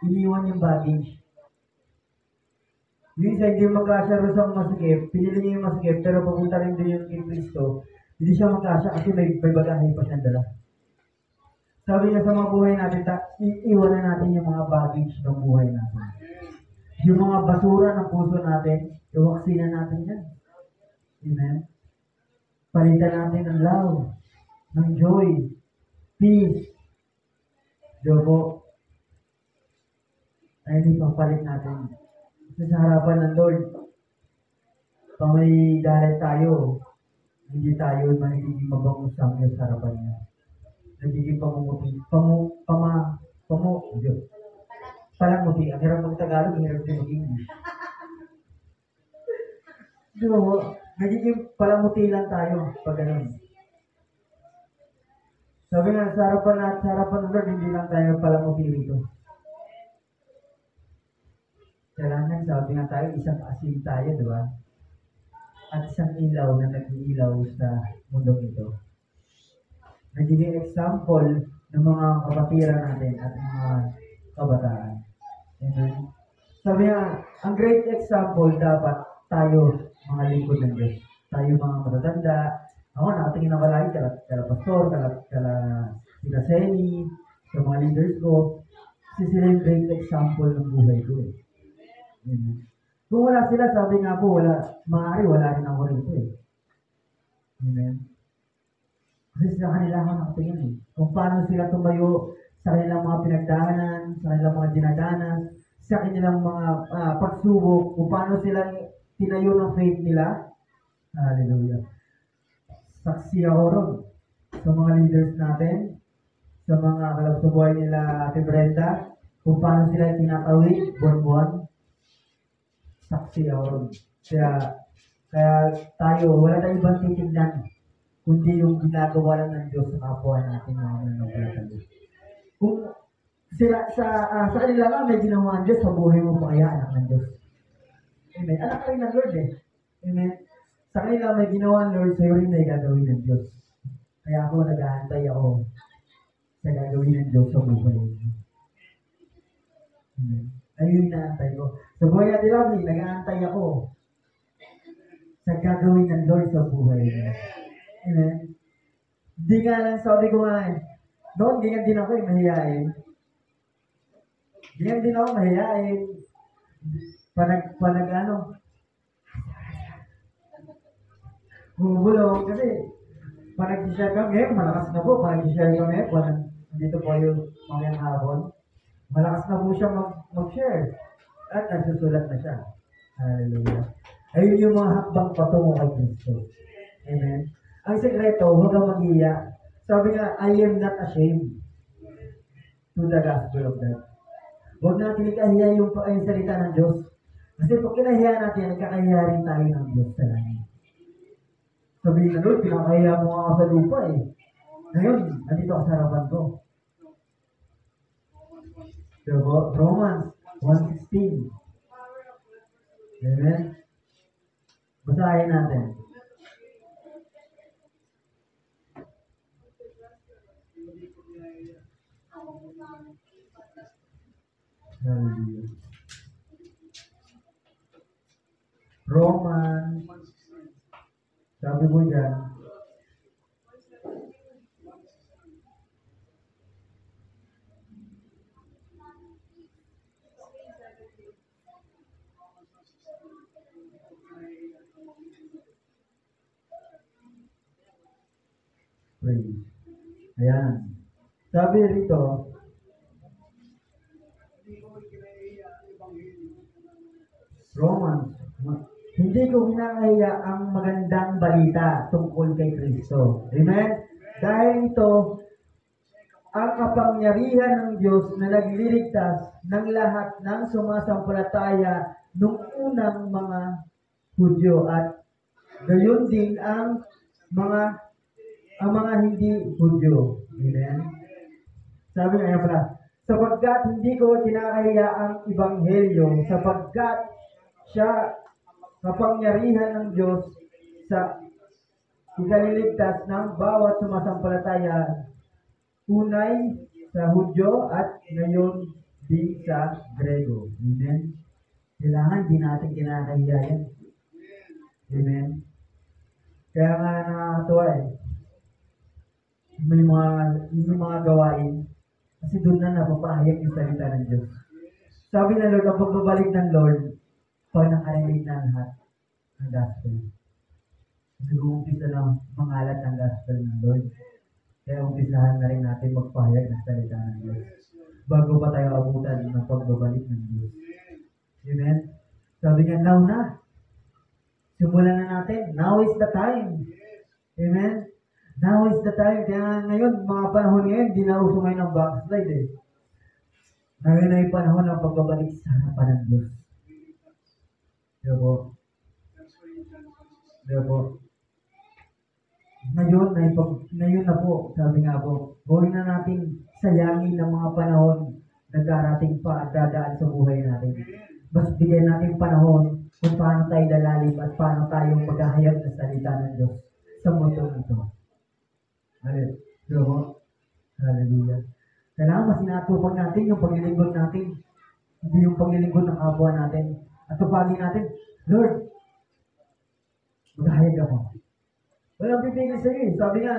Iniwan yung baggage. Yung isa, hindi magkasya rin sa masikip. Pinili niya yung masikip, pero papunta rin din yung kay Kristo. Hindi siya magkasya kasi may bagahe pa siyang dala. Sabi niya sa mga buhay natin, iiwanan natin yung mga baggage ng buhay natin. Yung mga basura ng puso natin, iwaksinan natin yan. Amen? Palitan natin ng love, ng joy, peace. Diyo po, ay hindi papalit natin. Kasi sa harapan ng Lord, pag may galit tayo, hindi tayo magiging mabangos sa harapan niya. Nagiging pamumuti. Palamuti. Ang hirap mag-Tagalog, ang hirap din mag-English. Di ba mo? Nagiging palamuti lang tayo pag ganun. Sabi nga, sa harapan ng Lord, hindi lang tayo palamuti rito. Kailangan, sabi nga tayo, isang asin tayo, di ba? At isang ilaw na nag-iilaw sa mundong ito. Nagiging example ng mga kapatiran natin at mga kabataan. Amen? Sabi nga, ang great example dapat tayo, mga lingkod ng Diyos. Tayo mga matatanda. Ako, nakatingin ako lagi kala pastor, kala Seni, sa mga leaders ko. Kasi sila yung great example ng buhay ko eh. Amen. Kung wala sila, sabi nga po, maaari wala rin ako rito eh. Amen. Kasi sa kanila ako nakatingin eh. Kung paano sila tumayo sa kanilang mga pinagdaanan, sa kanilang mga dinadanas, sa kanilang mga pagsubok, kung paano sila tinayo ng faith nila. Hallelujah. Saksi ako ron sa mga leaders natin, sa mga kalabsabuhay nila Ate Brenda, kung paano sila tinatawid, buwan-buwan. Saksi ako ron. Kaya tayo, wala tayong ibang titignan kundi yung ginagawa lang ng Diyos sa kapwa natin mga mananampalataya. Kung sila sa kanila lang may ginawa ng Diyos, sa buhay mo pa kaya anak ng Diyos. Amen. Anak rin ng Lord eh. Amen. Sa kanila may ginawa ng Lord, sa'yo rin may gagawin ng Diyos. Kaya ako nag-aantay ako sa gagawin ng Diyos sa buhay mo. Amen. Ayun inaantay ko. Sa buhay natin Lovely, nag-aantay ako sa gagawin ng Lord sa buhay mo. Amen. Hindi nga lang, sabi ko nga eh, noon, ganyan din ako mahihain. Ganyan din ako mahihain. Bumubulong, kasi nag-share kami, malakas na po, nag-share kami, dito po yung mamayang hapon. Malakas na po siya mag-share. At nagsusulat na siya. Hallelujah. Ayun yung mga hakbang patungo kay Kristo. Amen? Ang sekreto, huwag kang mag-iya. Sabi nga, I am not ashamed to the gospel of God. Huwag natin ikahiya yung salita ng Diyos. Kasi pag kinahiya natin, nagkakahiya rin tayo ng Diyos sa langit. Sabihin na, Lord, pinakahiya mo ako sa lupa eh. Ngayon, nandito ako sa harapan ko. Diba? Romans 1:16. Amen? Basahin natin. Hallelujah. Romans, sabi mo dyan, praise. Ayan. Sabi rito, Romans, hindi ko kinakahiya ang magandang balita tungkol kay Kristo. Amen? Dahil ito, ang kapangyarihan ng Diyos na nagliligtas ng lahat ng sumasampalataya nung unang mga Hudyo at gayon din ang mga hindi Hudyo. Amen? Sabi nga pala, sapagkat hindi ko kinakahiya ang Ebanghelyo, sapagkat siya kapangyarihan ng Diyos sa ikaliligtas ng bawat sumasampalataya, unay sa Hudyo at ngayon din sa Grego. Amen? Kailangan din natin kinakahiya yan. Amen? Kaya nga nakakatuwa eh. May mga gawain kasi doon na napapahayag yung salita ng Diyos. Sabi na Lord, ang pagbabalik ng Lord, pag nakarinig na lahat ng gospel. Nag-uumpisa na mangalat ng gospel ng Lord. Kaya umpisahan na rin natin magpahayag ng salita ng Diyos bago pa tayo abutan ng pagbabalik ng Diyos. Amen? Sabi nga, now na. Simulan na natin. Now is the time. Amen? Now is the time. Kaya ngayon, mga panahon ngayon, di na uso ngayon ng backslide eh. Ngayon ay panahon ng pagbabalik sa harapan ng Diyos. Diba po? Diba po? Ngayon na po, sabi nga po, gawin na natin sayangin ng mga panahon na darating pa at dadaan sa buhay natin. Mas bigyan natin panahon kung paano tayo lalalim at paano tayo maghahayag ng salita ng Diyos sa mundo ito. Hallelujah. Hallelujah. Kailangan mas sinatupag natin yung paglilingkod natin, hindi yung paglilingkod ng kapwa natin. At tupagin natin, Lord, maghahayag ako. Walang pipigil sa iyo. Sabi nga,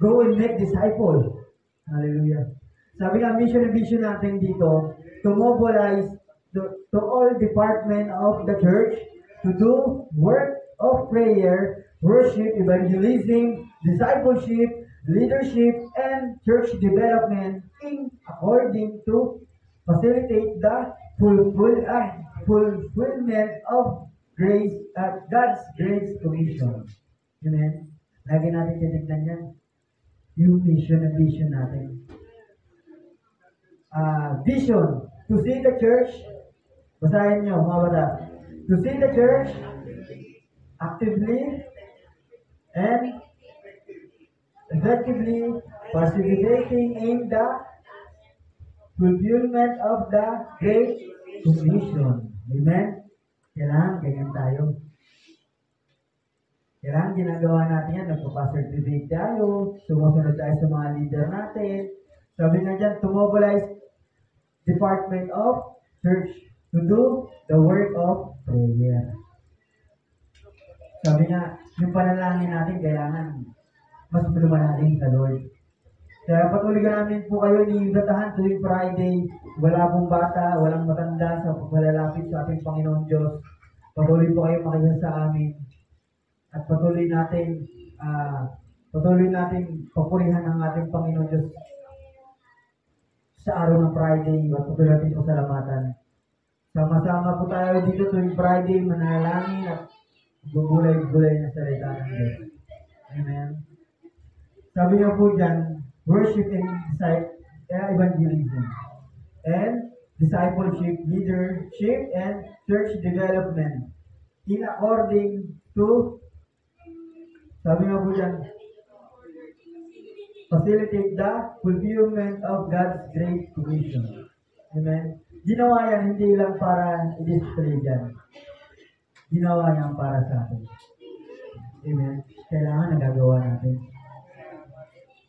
go and make disciple. Hallelujah. Sabi nga, mission and vision natin dito, to mobilize to all department of the church to do work of prayer, worship, evangelism, discipleship, leadership, and church development in according to facilitate the fulfillment of grace God's grace commission. Amen? Lagi natin titignan yan. Yung mission and vision natin. Vision. To see the church, basahin nyo, mga bata. To see the church actively and effectively participating in the fulfillment of the Great Commission. Amen? Kailangan ganyan tayo. Kailangan ginagawa natin yan, nagpapacertificate tayo, sumusunod tayo sa mga leader natin. Sabi nga dyan, to mobilize department of church to do the work of prayer. Sabi nga, yung panalangin natin, kailangan mas lumalangin sa Lord. Kaya patuloy namin po kayo iimbitahan tuwing Friday. Wala pong bata, walang matanda sa paglalapit sa ating Panginoon Diyos. Patuloy po kayo makinig sa amin. At patuloy natin papurihan ang ating Panginoon Diyos sa araw ng Friday. At patuloy natin pasalamatan. Sama-sama po tayo dito tuwing Friday, manalangin at gulay-gulay na salita ng Diyos. Amen. Sabi nga po dyan, worship and evangelism. And discipleship, leadership, and church development. In according to, sabi nga po dyan, facilitate the fulfillment of God's great commission. Amen. Ginawa yan hindi lang para i-display dyan. Ginawa yan para sa atin. Amen. Kailangan nagagawa natin.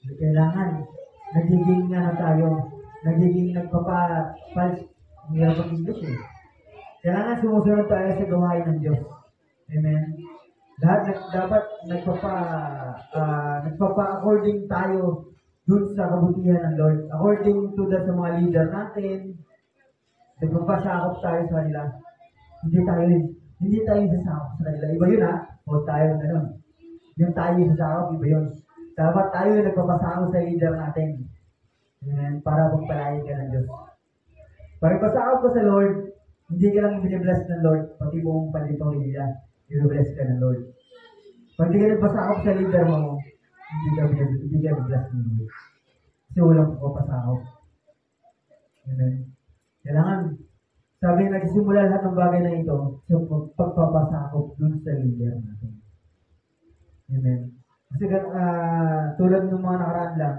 Kailangan nagiging tayo, nagiging hirap ang English eh. Kailangan sumusunod tayo sa gawain ng Diyos. Amen. Dapat nagpapa-according tayo dun sa kabutihan ng Lord. According to sa mga leader natin, nagpapasakop tayo sa kanila. Hindi tayo sasakop sa kanila. Iba yun o tayo gano'n. Yung tayo sasakop, iba yun. Dapat tayo nagpapasakop sa leader natin. Amen. Para pagpalain ka ng Diyos. Pag pasakop ka sa Lord, hindi ka lang binibless ng Lord, pati buong pamilya, binibless ka ng Lord. Pag di ka nagpasakop sa leader mo, hindi ka binibless ng Lord. Kasi walang pagpapasakop. Amen. Kailangan, sabi nga, nagsisimula lahat ng bagay na ito sa pagpapasakop dun sa leader natin. Amen. Kasi tulad ng mga nakaraan lang,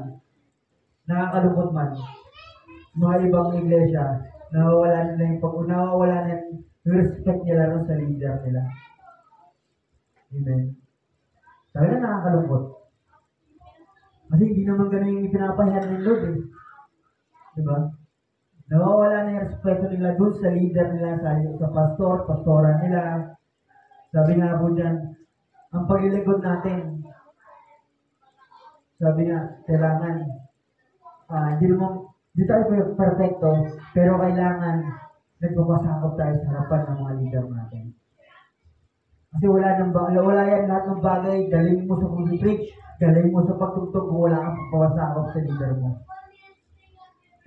nakakalungkot man, mga ibang iglesia, nawawala na yung respect nila rin sa leader nila. Amen. Talaga nakakalungkot. Kasi hindi naman ganun yung ipinapahiyan ng Lord eh. Diba? Nawawala na yung respeto nila dun sa leader nila, sa pastoran nila. Sabi nga po dyan, ang paglilingkod natin, sabi nga, kailangan, hindi tayo perfecto, pero kailangan nagpapasakop tayo sa harapan ng mga leader natin. Kasi wala yan lahat ng bagay, galing mo sa pag-preach, galing mo sa pagtugtog, wala kang pagpapasakop sa leader mo.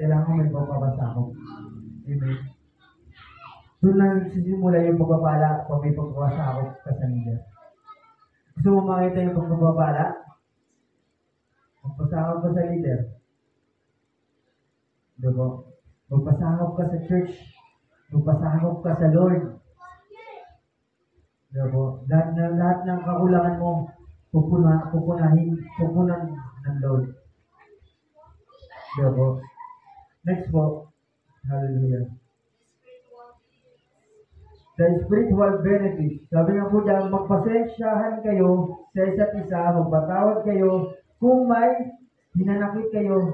Kailangan mo magpapasakop. Amen. Doon na nagsisimula yung pagpapala kung may pagpapasakop ka sa leader. Gusto mo makita yung pagpapala? Magpasakop ka sa leader. Diba? Magpasakop ka sa church. Magpasakop ka sa Lord. Diba? Lahat ng kakulangan mo, pupunan ng Lord. Diba? Next po. Hallelujah. The spiritual benefits. Sabi nga po dyan, magpasensyahan kayo sa isa't isa, magpatawad kayo kung may hinanakit kayo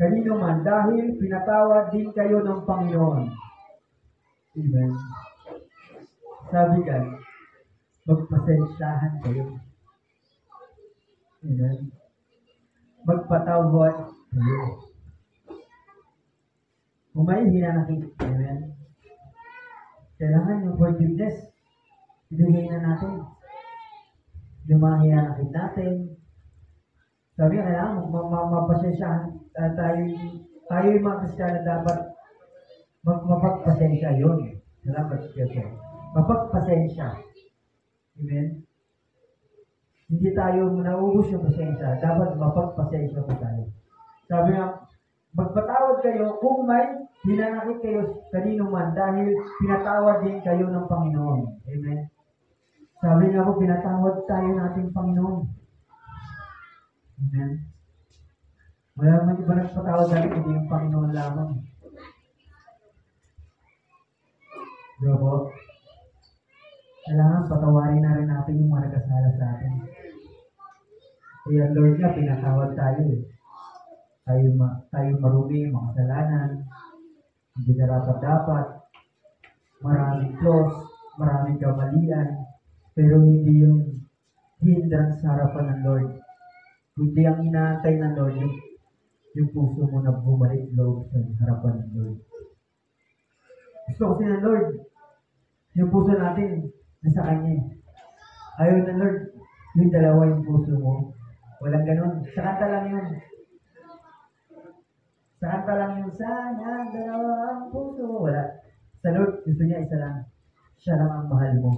kanino man, dahil pinatawad din kayo ng Panginoon. Amen. Sabi ka, magpasensyahan kayo. Amen. Magpatawad kayo. Kung may hinanakit, amen. Kailangan yung forgiveness. Ibigay na natin. Yung mga hinanakit natin. Sabi nga, kailangan mapasensyahan tayo yung mga Kristiyano dapat mapagpasensya yun. Salamat siya. Mapagpasensya. Amen? Hindi tayo naubos yung pasensya. Dapat mapagpasensya po tayo. Sabi nga, magpatawad kayo kung may hinanakit kayo kanino man dahil pinatawad din kayo ng Panginoon. Amen? Sabi nga po, pinatawad tayo ng ating Panginoon. Amen? Wala naman iba nagpatawad natin, hindi yung Panginoon lamang. Diba po? Kailangan patawarin na rin natin yung mga nagkasala sa atin. Kaya Lord nga, pinatawad tayo eh. Tayo marumi, makasalanan, hindi dapat, maraming flaws, maraming kamalian, pero hindi yung hindrance sa harapan ng Lord. Kundi ang inaantay ng Lord, yung puso mo na bumalik loob sa harapan ng Lord. Gusto kasi ng Lord, yung puso natin, nasa Kanya. Ayaw ng Lord, yung dalawa yung puso mo. Walang ganun. Sa kanta lang yun. Sa kanta lang yun, sana dalawa ang puso. Wala. Sa Lord, gusto niya isa lang. Siya lang ang mahal mo.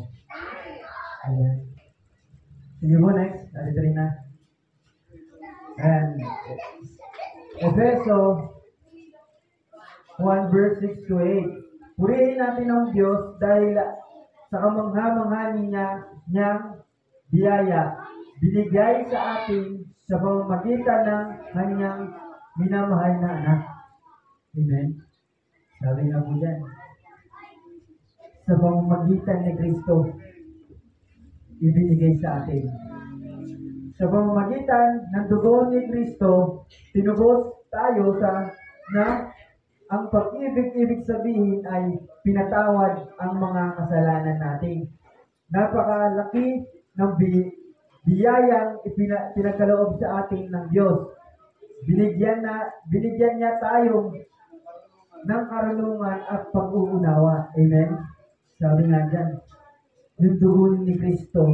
Ayan. Sige mo, next. Ate Trina. And Efeso 1 verse 6 to 8. Purihin natin ang Diyos dahil sa kamangha-mangha niyang biyaya, binigay sa atin sa pamamagitan ng kanyang minamahal na anak. Amen. Sabi nga po dyan, sa pamamagitan ni Kristo, ibinigay sa atin. Sa pamamagitan ng dugo ni Kristo, tinubos tayo na ang pag-ibig sabihin ay pinatawad ang mga kasalanan natin. Napakalaki ng biyayang pinagkaloob sa atin ng Diyos. Binigyan niya tayo ng karunungan at pag-uunawa. Amen? Sabi nga dyan, yung dugo ni Kristo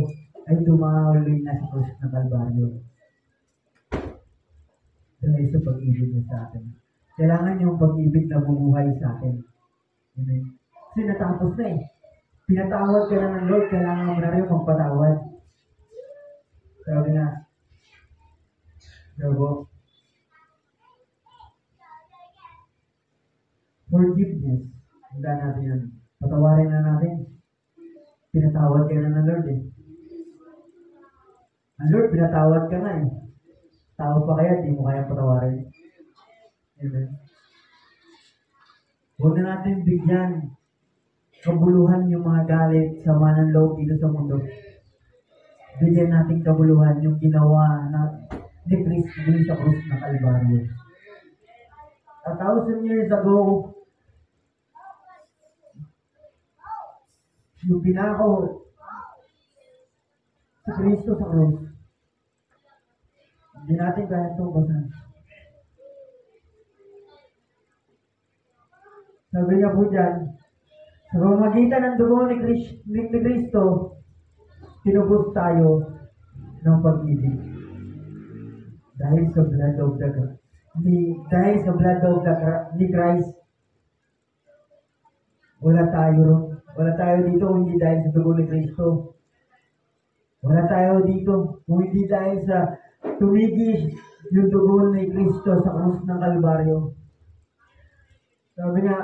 ay dumaloy na sa krus ng Kalbaryo. Dahil sa pag-ibig niya sa atin. Kailangan yung pag-ibig na bumuhay sa atin. Amen? Kasi natapos na eh. Pinatawad ka na ng Lord, kailangan mo na rin magpatawad. Sabi nga, Gabo, forgiveness. Handa natin yan. Patawarin na natin. Pinatawad ka na ng Lord eh. Ang Lord, pinatawad ka na eh. Tao pa kaya, di mo kaya patawarin. Amen. Huwag na natin bigyan kabuluhan yung mga galit, sama ng loob dito sa mundo. Bigyan natin kabuluhan yung ginawa ni Kristo dun sa krus ng Kalbaryo. 1,000 years ago, yung pinako si Kristo sa krus, hindi natin kaya itong basahin. Sabi niya po dyan, sa pamamagitan ng dugo ni Kristo, tinubos tayo ng pag-ibig. Dahil sa blood of ni Christ, wala tayo dito kung hindi dahil sa dugo ni Kristo. Wala tayo dito kung hindi dahil sa tumigis yung dugo ni Kristo sa krus ng Kalbaryo. Sabi nga,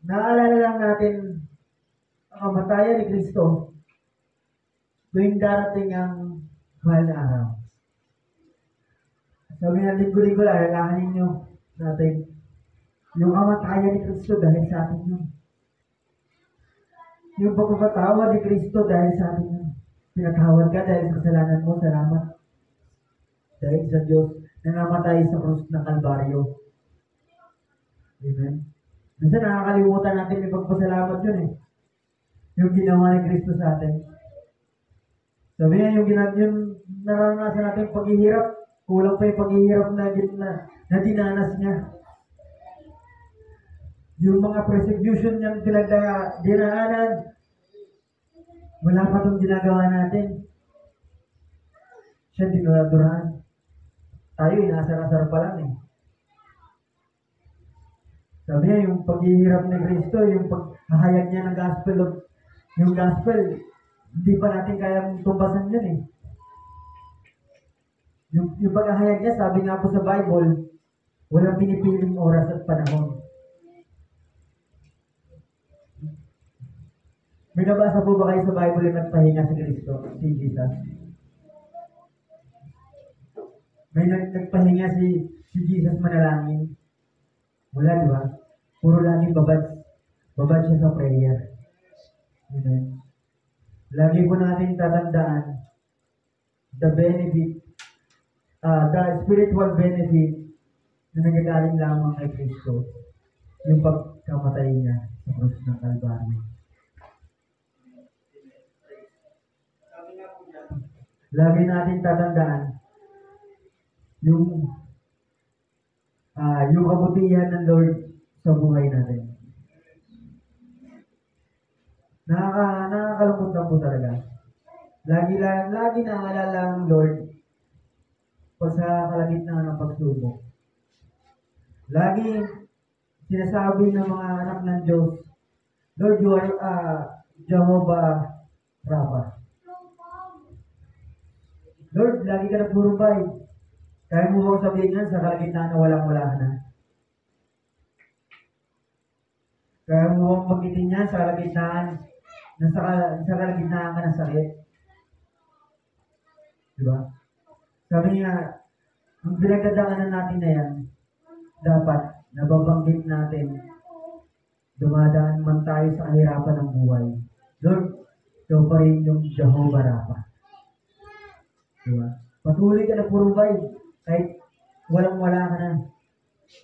naalala lang natin ang kamatayan ni Kristo tuwing darating ang mahal na araw. Sabi nga, linggo-linggo lang, alalahanin nyo natin yung kamatayan ni Kristo dahil sa atin yun. Yung pagpapatawa ni Kristo dahil sa atin yun. Pinatawad ka dahil sa kasalanan mo, salamat. Dahil sa Diyos na namatay sa krus ng Kalbaryo. Amen. Minsan nakakalimutan natin yung pagpasalamat yun eh. Yung ginawa ni Kristo sa atin. Sabi niya, yung naranasan natin paghihirap, kulang pa yung paghihirap na dinanas niya. Yung mga persecution niyang dinaanan, wala pa itong ginagawa natin. Siya dinadurahan. Tayo, inasar-asar pa lang eh. Sabi niya, yung paghihirap ni Kristo, yung paghahayag niya ng yung gospel, hindi pa natin kayang tumbasan yun eh. Yung paghahayag niya, sabi nga po sa Bible, walang pinipiling oras at panahon. May nabasa po ba kayo sa Bible yung nagpahinga si Kristo, si Jesus? May nagpahinga si Jesus manalangin? Wala, di ba? Puro lagi babad siya sa prayer. Amen. Lagi po natin tatandaan the spiritual benefit na nagagaling lamang kay Kristo, yung pagkamatay niya sa krus ng Kalbaryo. Lagi natin tatandaan yung kabutihan ng Lord sa buhay natin. Nakakalungkot lang po talaga. Lagi naalala ang Lord pag sa kalagitnaan ng pagsubok. Lagi sinasabi ng mga anak ng Diyos, Lord, Jehovah Rapha. Lord, lagi ka nag-provide. Kaya mo bang sabihin yan sa kalagitnaan na walang-wala ka na? Kaya mo bang magitin yan sa kalagitnaan na sa kalagitnaan ka ng sakit? Diba? Sabi niya, ang pinagdadaanan natin na yan, dapat nababanggit natin, dumadaan man tayo sa kahirapan ng buhay. Lord, ikaw pa rin yung Jehovah Rapha. Diba? Patuloy ka na provide kahit walang-wala ka na.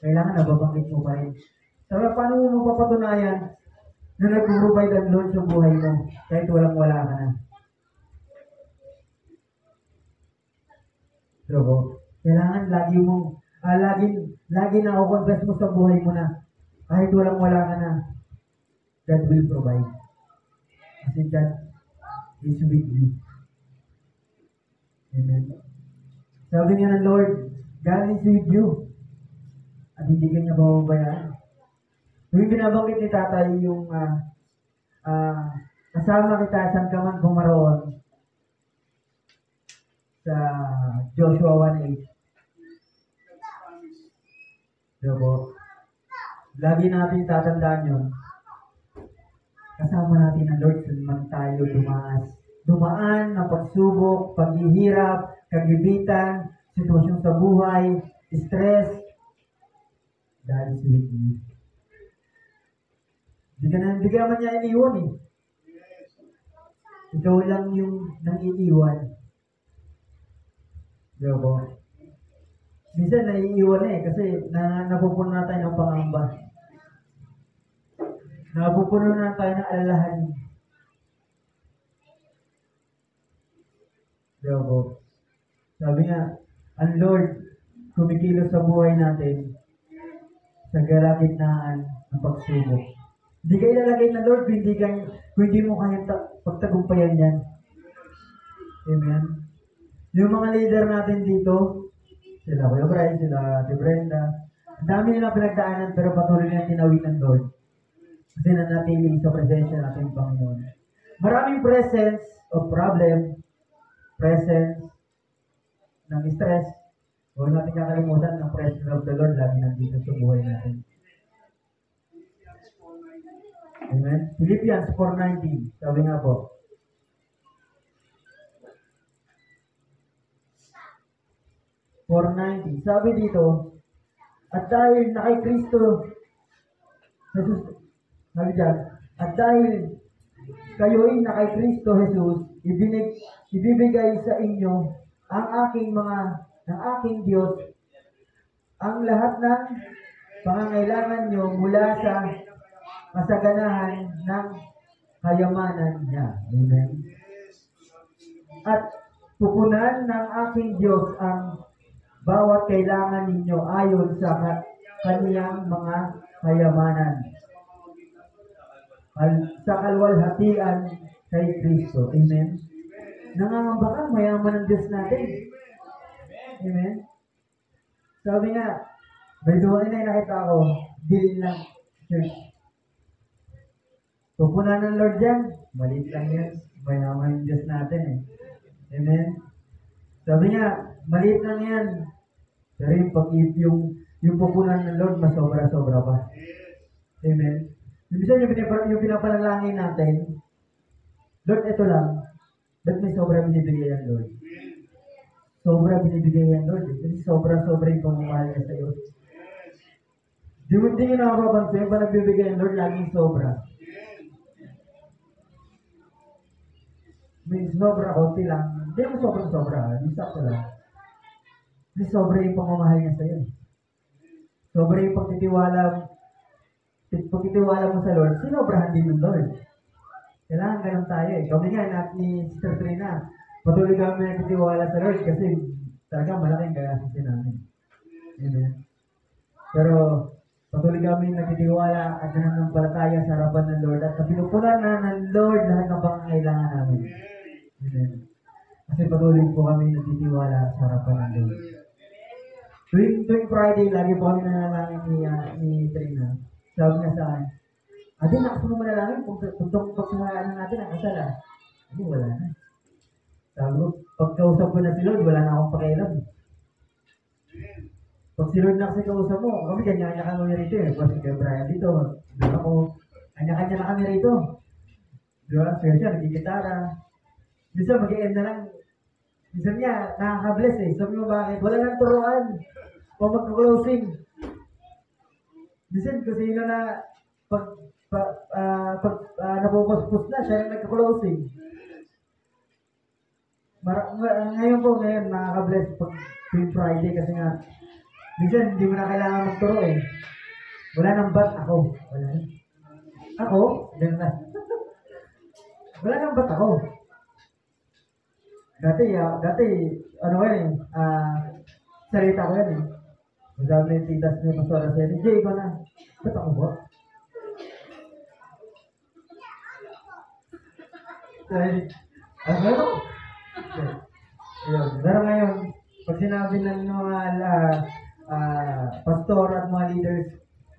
Kailangan nababanggit mo pa rin. Sabi, paano mo mapapatunayan na nag-provide ang Lord sa buhay mo kahit walang-wala ka na? So, kailangan lagi na ako-confess mo sa buhay mo na kahit walang-wala ka na, God will provide. Kasi God is with you. Amen. Sabi niya ng Lord, God is with you. At hindi ka niya bababayaan. Yung binabanggit ni Tatay yung kasama kita saan ka man pumaroon sa Joshua 1:8. Diba? Lagi natin tatandaan yun. Kasama natin ang Lord saan man tayo dumaan ng pagsubok, paghihirap, kagibitan, sitwasyon sa buhay, stress. God is with you. Hindi ka naman niya iniwan eh. Ikaw lang yung nang-iiwan. Diba? Minsan naiiwan eh kasi napupuno na tayo ng pangamba. Napupuno na tayo ng alalahanin. Diba? Sabi nga, ang Lord kumikilos sa buhay natin sa kalagitnaan ng pagsubok. Hindi ka ilalagay na Lord kung hindi mo kaya pagtagumpayan yan. Amen? Yung mga leader natin dito, sila Kuya Bryce, sila Ate Brenda, ang dami nilang pinagdaanan pero patuloy nilang tinawid ng Lord. Kasi nanatili sa presensya natin Panginoon. Maraming presence of problem, presence ng stress. Huwag natin kakalimutan ng presence of the Lord lagi nandito sa buhay natin. Amen? Philippians 4:19. Sabi nga po. Sabi dito, at dahil na kay Kristo, Jesus, sabi dyan, at dahil kayo'y na kay Kristo Jesus, ibibigay sa inyo ang aking Diyos, ang lahat ng pangangailangan nyo mula sa kasaganahan ng kayamanan niya. Amen. At pupunan ng aking Diyos ang bawat kailangan ninyo ayon sa kaniyang mga kayamanan. Sa kalwalhatian kay Kristo. Amen. Nangangamba ka, mayaman ng Diyos natin. Amen. Sabi nga, may duwain na nakita ko, bilin ng church. Pupunan ng Lord yan, maliit lang yan. Mayaman ng Diyos natin eh. Amen. Sabi nga, maliit lang yan. Pero yung pupunan ng Lord, mas sobra-sobra pa. Amen. Yung pinapanalangin natin, Lord, ito lang. Ba't may sobra binibigay yan, Lord? Sobra binibigay yan, Lord. Kasi sobra-sobra yung pamamahal niya sa'yo. Di mo nyo nakapapansin, pa nagbibigay yan, Lord, laging sobra. May sobra, konti lang. Hindi mo sobra-sobra. Yung sakto lang. Kasi sobra yung pamamahal niya sa'yo. Sobra yung pagtitiwala mo sa Lord, sinobrahan din ng Lord. Kailangan ganun tayo eh. Kami nga, ni Sister Trina, patuloy kami nagtitiwala sa Lord kasi talaga malaking gagastusin namin. Amen. Pero patuloy kami nagtitiwala at nananampalataya sa harapan ng Lord at pinupunan na ng Lord lahat ng pangangailangan namin. Amen. Kasi patuloy po kami nagtitiwala sa harapan ng Lord. Tuwing Friday, lagi po kami nanalangin ni Trina. Sabi niya saan? Ate, lakas mo manalangin kung pagsasalaan natin ang kasal ah. Ate, wala na. Sabi ko, pagkausap ko na si Lord, wala na akong pakialam. Pag si Lord na kasi kausap mo, kami kanya-kanya kami rito eh. Kasi kay Brian dito, doon ako, kanya-kanya na kami rito. Di ba? Kaya siya, nagkikitara. Minsan mag-end na lang. Minsan niya, nakaka-bless eh. Sabi mo bakit? Wala nang turuan. O mag-closing. Minsan kung sino na napupuspos na, siya na nagka-closing. Ngayon po, nakaka-bless pag tuwing Friday kasi nga, minsan hindi mo na kailangan magturo eh. Wala nang bat ako. Wala na. Ako? Ganun na. Wala nang bat ako. Dati, ano yan eh, salita ko yan eh. Sabi ni Titas ni Pastora Sally, Jay, ikaw na. Ba't ako ba? Ano? Yun. Pero ngayon, pag sinabi ng mga pastor at mga leaders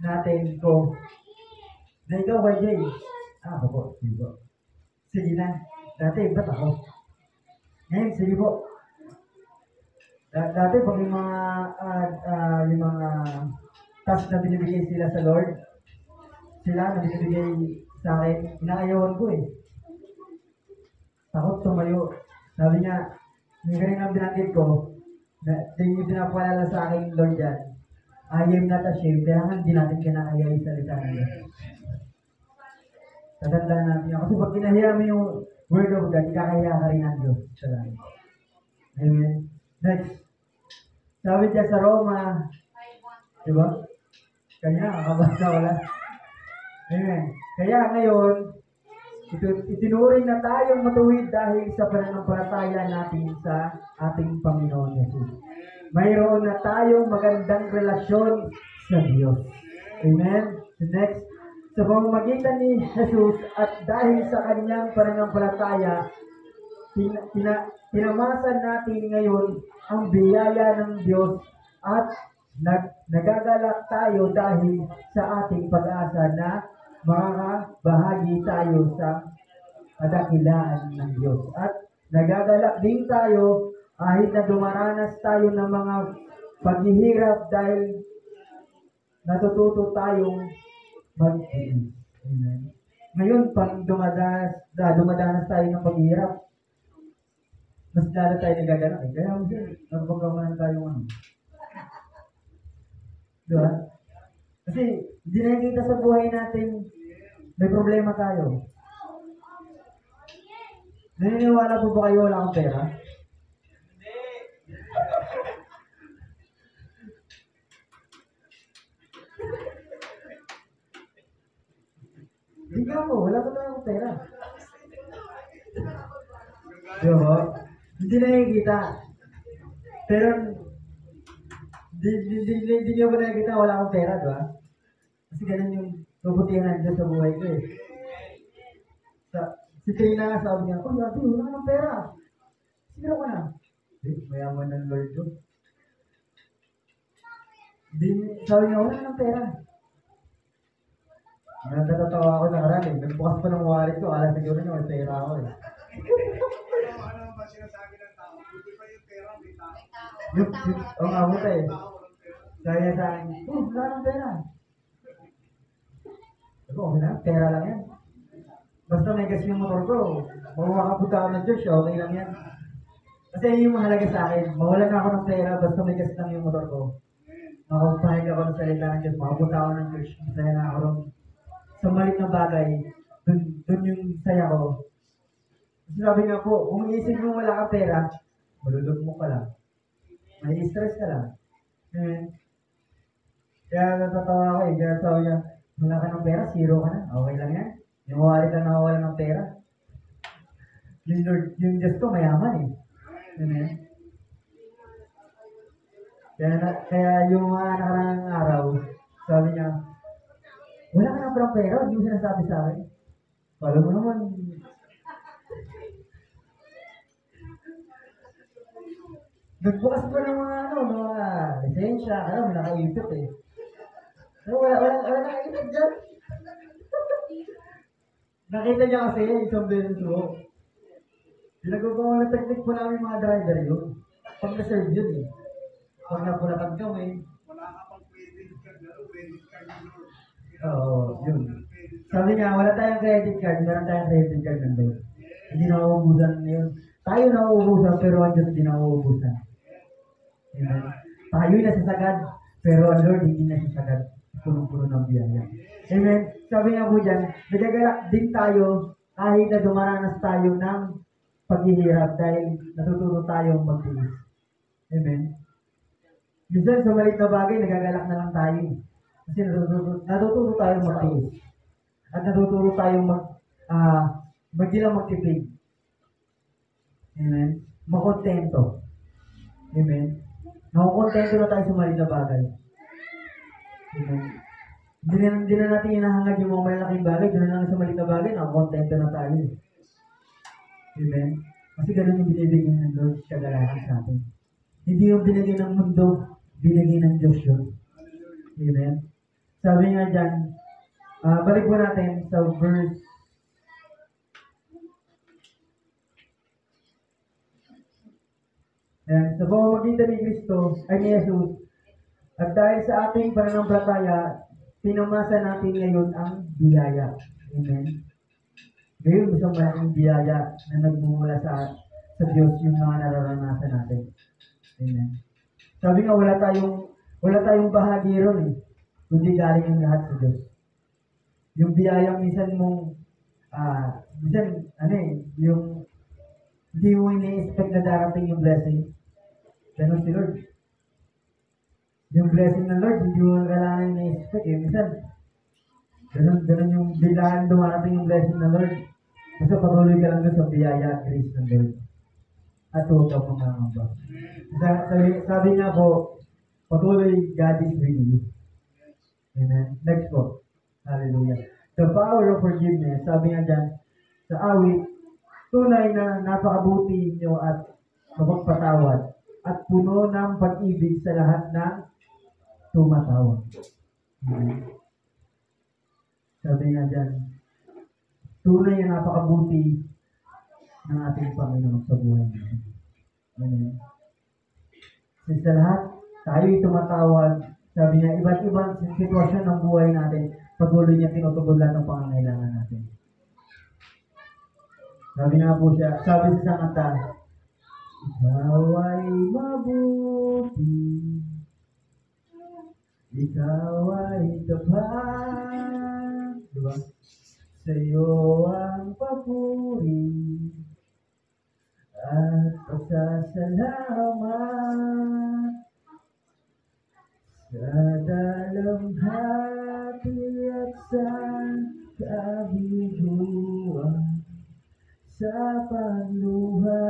natin ko, na ikaw ba, Jay? Ako po, sige po. Sige na. Dati, ba't ako? Ngayon, sige po. Dati, pag yung mga task na binibigay sila sa Lord, sila na binibigay sa akin, inaayawan ko eh. Takot tumayo. Sabi niya, yung ganun ang binanggit ko, na yung pinapalala sa akin, Lord yan, I am not ashamed, kaya hindi natin kinakaya yung salita na yan. Tatandaan natin yan. Kasi pag kinahiya mo yung word of God, ikakahiya ka rin ang Diyos sa langit. Amen. Next. Sabi niya sa Roma, di ba? Kanya, kakabasa wala. Amen. Kaya ngayon, itinuring na tayong matuwid dahil sa pananampalataya natin sa ating Panginoon Jesus. Mayroon na tayong magandang relasyon sa Diyos. Amen. Next. Sa pamamagitan ni Jesus at dahil sa kanyang pananampalataya, tinamasan natin ngayon ang biyaya ng Diyos at nagagalak tayo dahil sa ating pag-asa na makakabahagi tayo sa kadakilaan ng Diyos. At nagagalak din tayo kahit na dumaranas tayo ng mga paghihirap dahil natututo tayong mag-tiis. Amen. Ngayon, pag dumadanas tayo ng paghihirap, mas lalo tayo nagagalak eh. Kaya nagpagkamanan tayo diba? Kasi hindi nakikita sa buhay natin may problema tayo. Naniniwala po ba kayo wala akong pera? Hindi ka po, wala po tayong pera. Diba? Hindi nakikita. Pero hindi nyo ba nakikita wala akong pera, diba? Kasi ganun yung kabutihan ng Diyos sa buhay ko eh. Si Trina, sabi niya, Ate, wala ka ng pera. Siguro ka na. Mayaman ng Lord ko. Sabi niya, wala ka ng pera. Natatawa ako nakaraan eh. Nagbukas pa ng wallet ko, alam siguro niya, may pera ako eh. Ano ba sinasabi ng tao? Buti pa yung pera, may tao. Oo nga, buta eh. Kaya sa akin, wala ng pera. Sabi, okay na, pera lang yan. Basta may gas yung motor ko, makakapunta ako ng church, okay lang yan. Kasi yung mahalaga sa akin, mawalan ako ng pera, basta may gas lang yung motor ko. Makapahig ako ng salita ng Diyos, makapunta ako ng church, masaya na ako rin. Sa malit na bagay, dun yung saya ko. Kasi sabi nga po, kung iisip mo wala kang pera, malulog mo ka lang. May stress ka lang. Kaya natatawa ako eh, kaya sabi niya, wala ka ng pera, zero ka na, okay lang yan. Yung wallet na nakawala ng pera. Yung Diyos ko mayaman eh. Amen. Kaya yung mga nakarang araw, sabi niya, wala ka na palang pera, hindi mo sinasabi sa akin. Palo mo naman. Nagbukas pa ng mga lisensya, nakaipit eh. Pero wala nakaipit dyan. Nakita niya kasi isang beses ko. Ginagawa ng technique po namin mga driver yun. Pag na-serve yun eh. Pag napulakad kami, Wala ka pang credit card, credit card ni Lord. oo, yun. Sabi niya, wala tayong credit card, meron tayong credit card nandun. Hindi nauubusan yun. Tayo nauubusan, pero ang Diyos hindi nauubusan. Amen. Tayo'y nasasagad, pero ang Lord hindi nasasagad. Punong-puno ng biyaya. Amen. Sabi nga po dyan, nagagalak din tayo kahit na dumaranas tayo ng paghihirap dahil natututo tayong magtiis. Amen. Minsan sa maliit na bagay, nagagalak na lang tayo. Kasi natututo tayong magtiis. At natututo tayong hindi lang magtipid. Amen. Makontento. Amen. Nakukontento na tayo sa maliit na bagay. Amen. Hindi na natin hinahangad yung mga malalaking bagay. Doon na lang sa maliit na bagay, nakukontento na tayo. Amen. Kasi ganun yung binibigay ng Lord kagalakan sa atin. Hindi yung binigay ng mundo, binigay ng Diyos yun. Amen. Sabi nga dyan, balik po natin sa verse sa pamamagitan ni Kristo ay ni Jesus, at dahil sa ating pananampalataya, pinamasa natin ngayon ang biyaya. Amen. Ngayon, isang malaking biyaya na nagmumula sa Diyos yung mga nararanasan natin. Amen. Sabi nga, wala tayong bahagi ron eh, kundi galing ang lahat sa Diyos. Yung biyaya minsan mong, yung hindi mo ini-expect na darating yung blessing. Ganun si Lord. Yung blessing ng Lord, hindi mo kailangan ini-expect eh. Minsan, ganun yung biglaan dumarating yung blessing ng Lord. Basta patuloy ka lang doon sa biyaya at grace ng Lord. At huwag ka pumangamba. Sabi nga po, patuloy, God is with you. Amen. Next po. Hallelujah. The power of forgiveness, sabi nga dyan, sa awit, tunay na napakabuti niyo at mapagpatawad at puno ng pag-ibig sa lahat ng tumatawag. Amen. Sabi nga dyan, tunay na napakabuti ng ating Panginoon sa buhay natin. Amen. Sa lahat, tayo'y tumatawag. Sabi niya, iba't ibang sitwasyon ng buhay natin, patuloy niya tinutugon lahat ng pangangailangan natin. Sabi nga po siya, sabi sa isang kanta, ikaw ay mabuti, ikaw ay tapat, diba? Sa iyo ang papuri at pasasalamat sa dalamhati at sa kabiguan, sa pagluha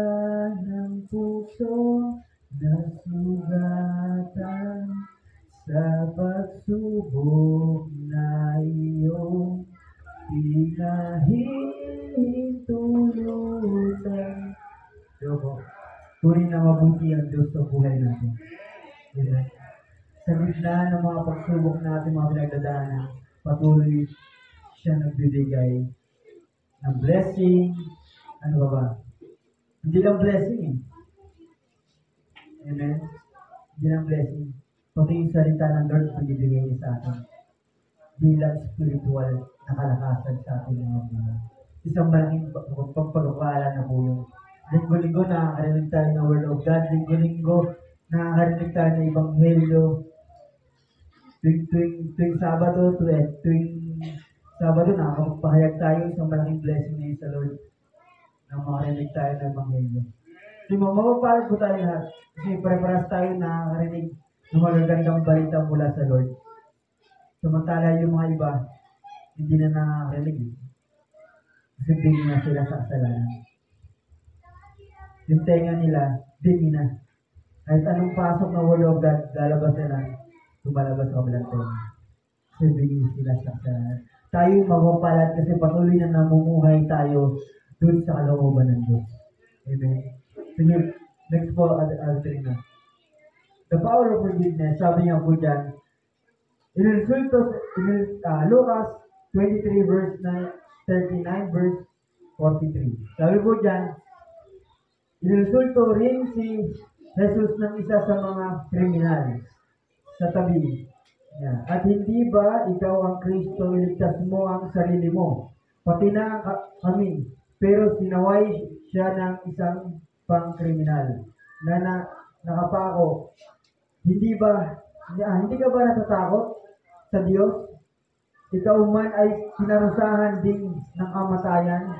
ng puso na sugatan, sa pagsubok na iyong pinahihintulutan. So, tunay na mabuti ang Diyos sa buhay natin. Diba? Sa gitna ng mga pagsubok natin, mga pinagdadaanan, patuloy siya nagbibigay ng blessing. Ano ba? Hindi lang blessing eh. Amen? Hindi lang blessing. Pati yung salita ng Lord, pinibigay niya sa atin. Bilang spiritual na kalakasan sa ating mga buhay. Isang malaking pagpapagpapala na po yung linggo-linggo nakakarinig tayo ng Word of God. Linggo-linggo nakakarinig tayo ng Ebanghelyo. Tuwing Sabado, nakakapagpahayag tayo isang malaking blessing na yun sa Lord na makarinig tayo ng Ebanghelyo. Mapapalad po tayo lahat kasi pare-paras tayo nakakarinig ng magagandang balita mula sa Lord. Samantala yung mga iba, hindi na nakakarinig. Kasi bigyan na sila sa kasalanan. Yung tenga nila, bigyan na. Kahit anong pasok ng Word of God, lalabas nila, tumalabas sa kabilang tenga. Kasi bigyan sila sa kasalanan. Tayo mapapalad kasi patuloy na namumuhay tayo doon sa kalooban ng Diyos. Amen. Sige, next po, altering na. The power of forgiveness, sabi niya po dyan, Lucas 23 verse 39 verse 43. Sabi po dyan, ininsulto rin si Jesus ng isa sa mga kriminal sa tabi niya. At hindi ba ikaw ang Kristo, iligtas mo ang sarili mo, pati na kami. Pero sinaway siya ng isang pangkriminal na nakapako. Hindi ka ba natatakot sa Diyos? Ikaw man ay sinarusahan din ng kamatayan.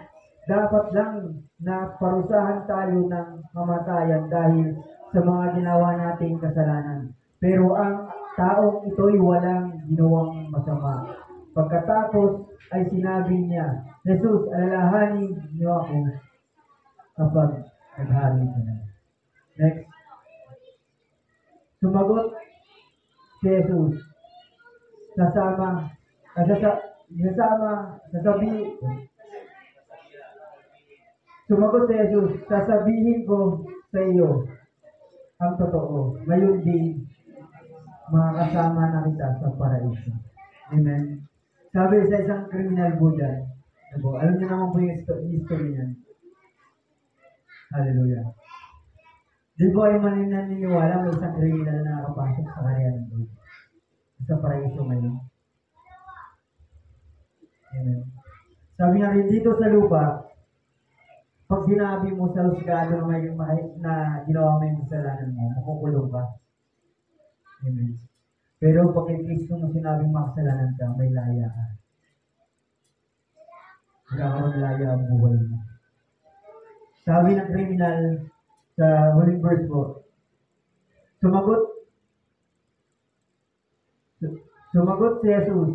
Dapat lang na parusahan tayo ng kamatayan dahil sa mga ginawa nating kasalanan. Pero ang taong ito'y walang ginawang masama. Pagkatapos ay sinabi niya, Jesus, alalahanin niyo ako kapag naghari ka na. Next. Sumagot si Jesus, Sumagot si Jesus, sasabihin ko sa iyo ang totoo. Ngayon din, makakasama na kita sa paraiso. Amen. Sabi sa isang kriminal po dyan, alam niyo naman po yung history niyan. Hallelujah. Di po ay maniniwala may isang kriminal na nakapasok sa kanya ng Lord. Sa paraiso ngayon. Amen. Sabi nga rin dito sa lupa, pag sinabi mo sa husgado na ginawa mo yung kasalanan mo, makukulong ka. Amen. Pero pag kay Kristo mo sinabing makasalanan ka, may laya ka. Wala laya ang buhay mo. Sabi ng kriminal sa huling verse mo, sumagot si Jesus,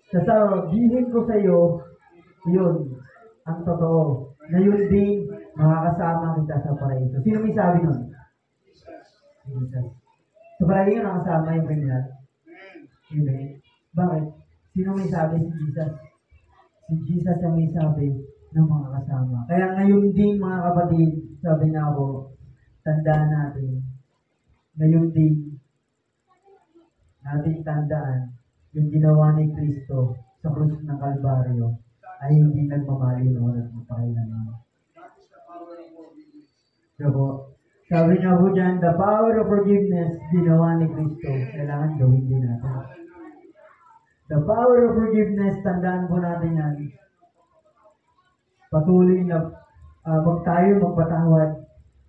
sasabihin ko sa iyo, yun, ang totoo. Ngayon din, makakasama kita sa paraiso. Sino may sabi nun? Jesus. So, palagi nga nakasama yung kriminal. Amen. Bakit? Sino may sabi? Si Jesus. Si Jesus ang may sabi ng mga kasama. Kaya ngayon din, mga kapatid, sabi niya ako, tandaan natin, ngayon din, natin tandaan yung ginawa ni Kristo sa krus ng Kalbaryo ay hindi nagmamalino at mapakailanman. So, sabi niya po dyan, the power of forgiveness ginawa ni Kristo, kailangan gawin din natin. The power of forgiveness, tandaan po natin yan. Patuloy na magpatawad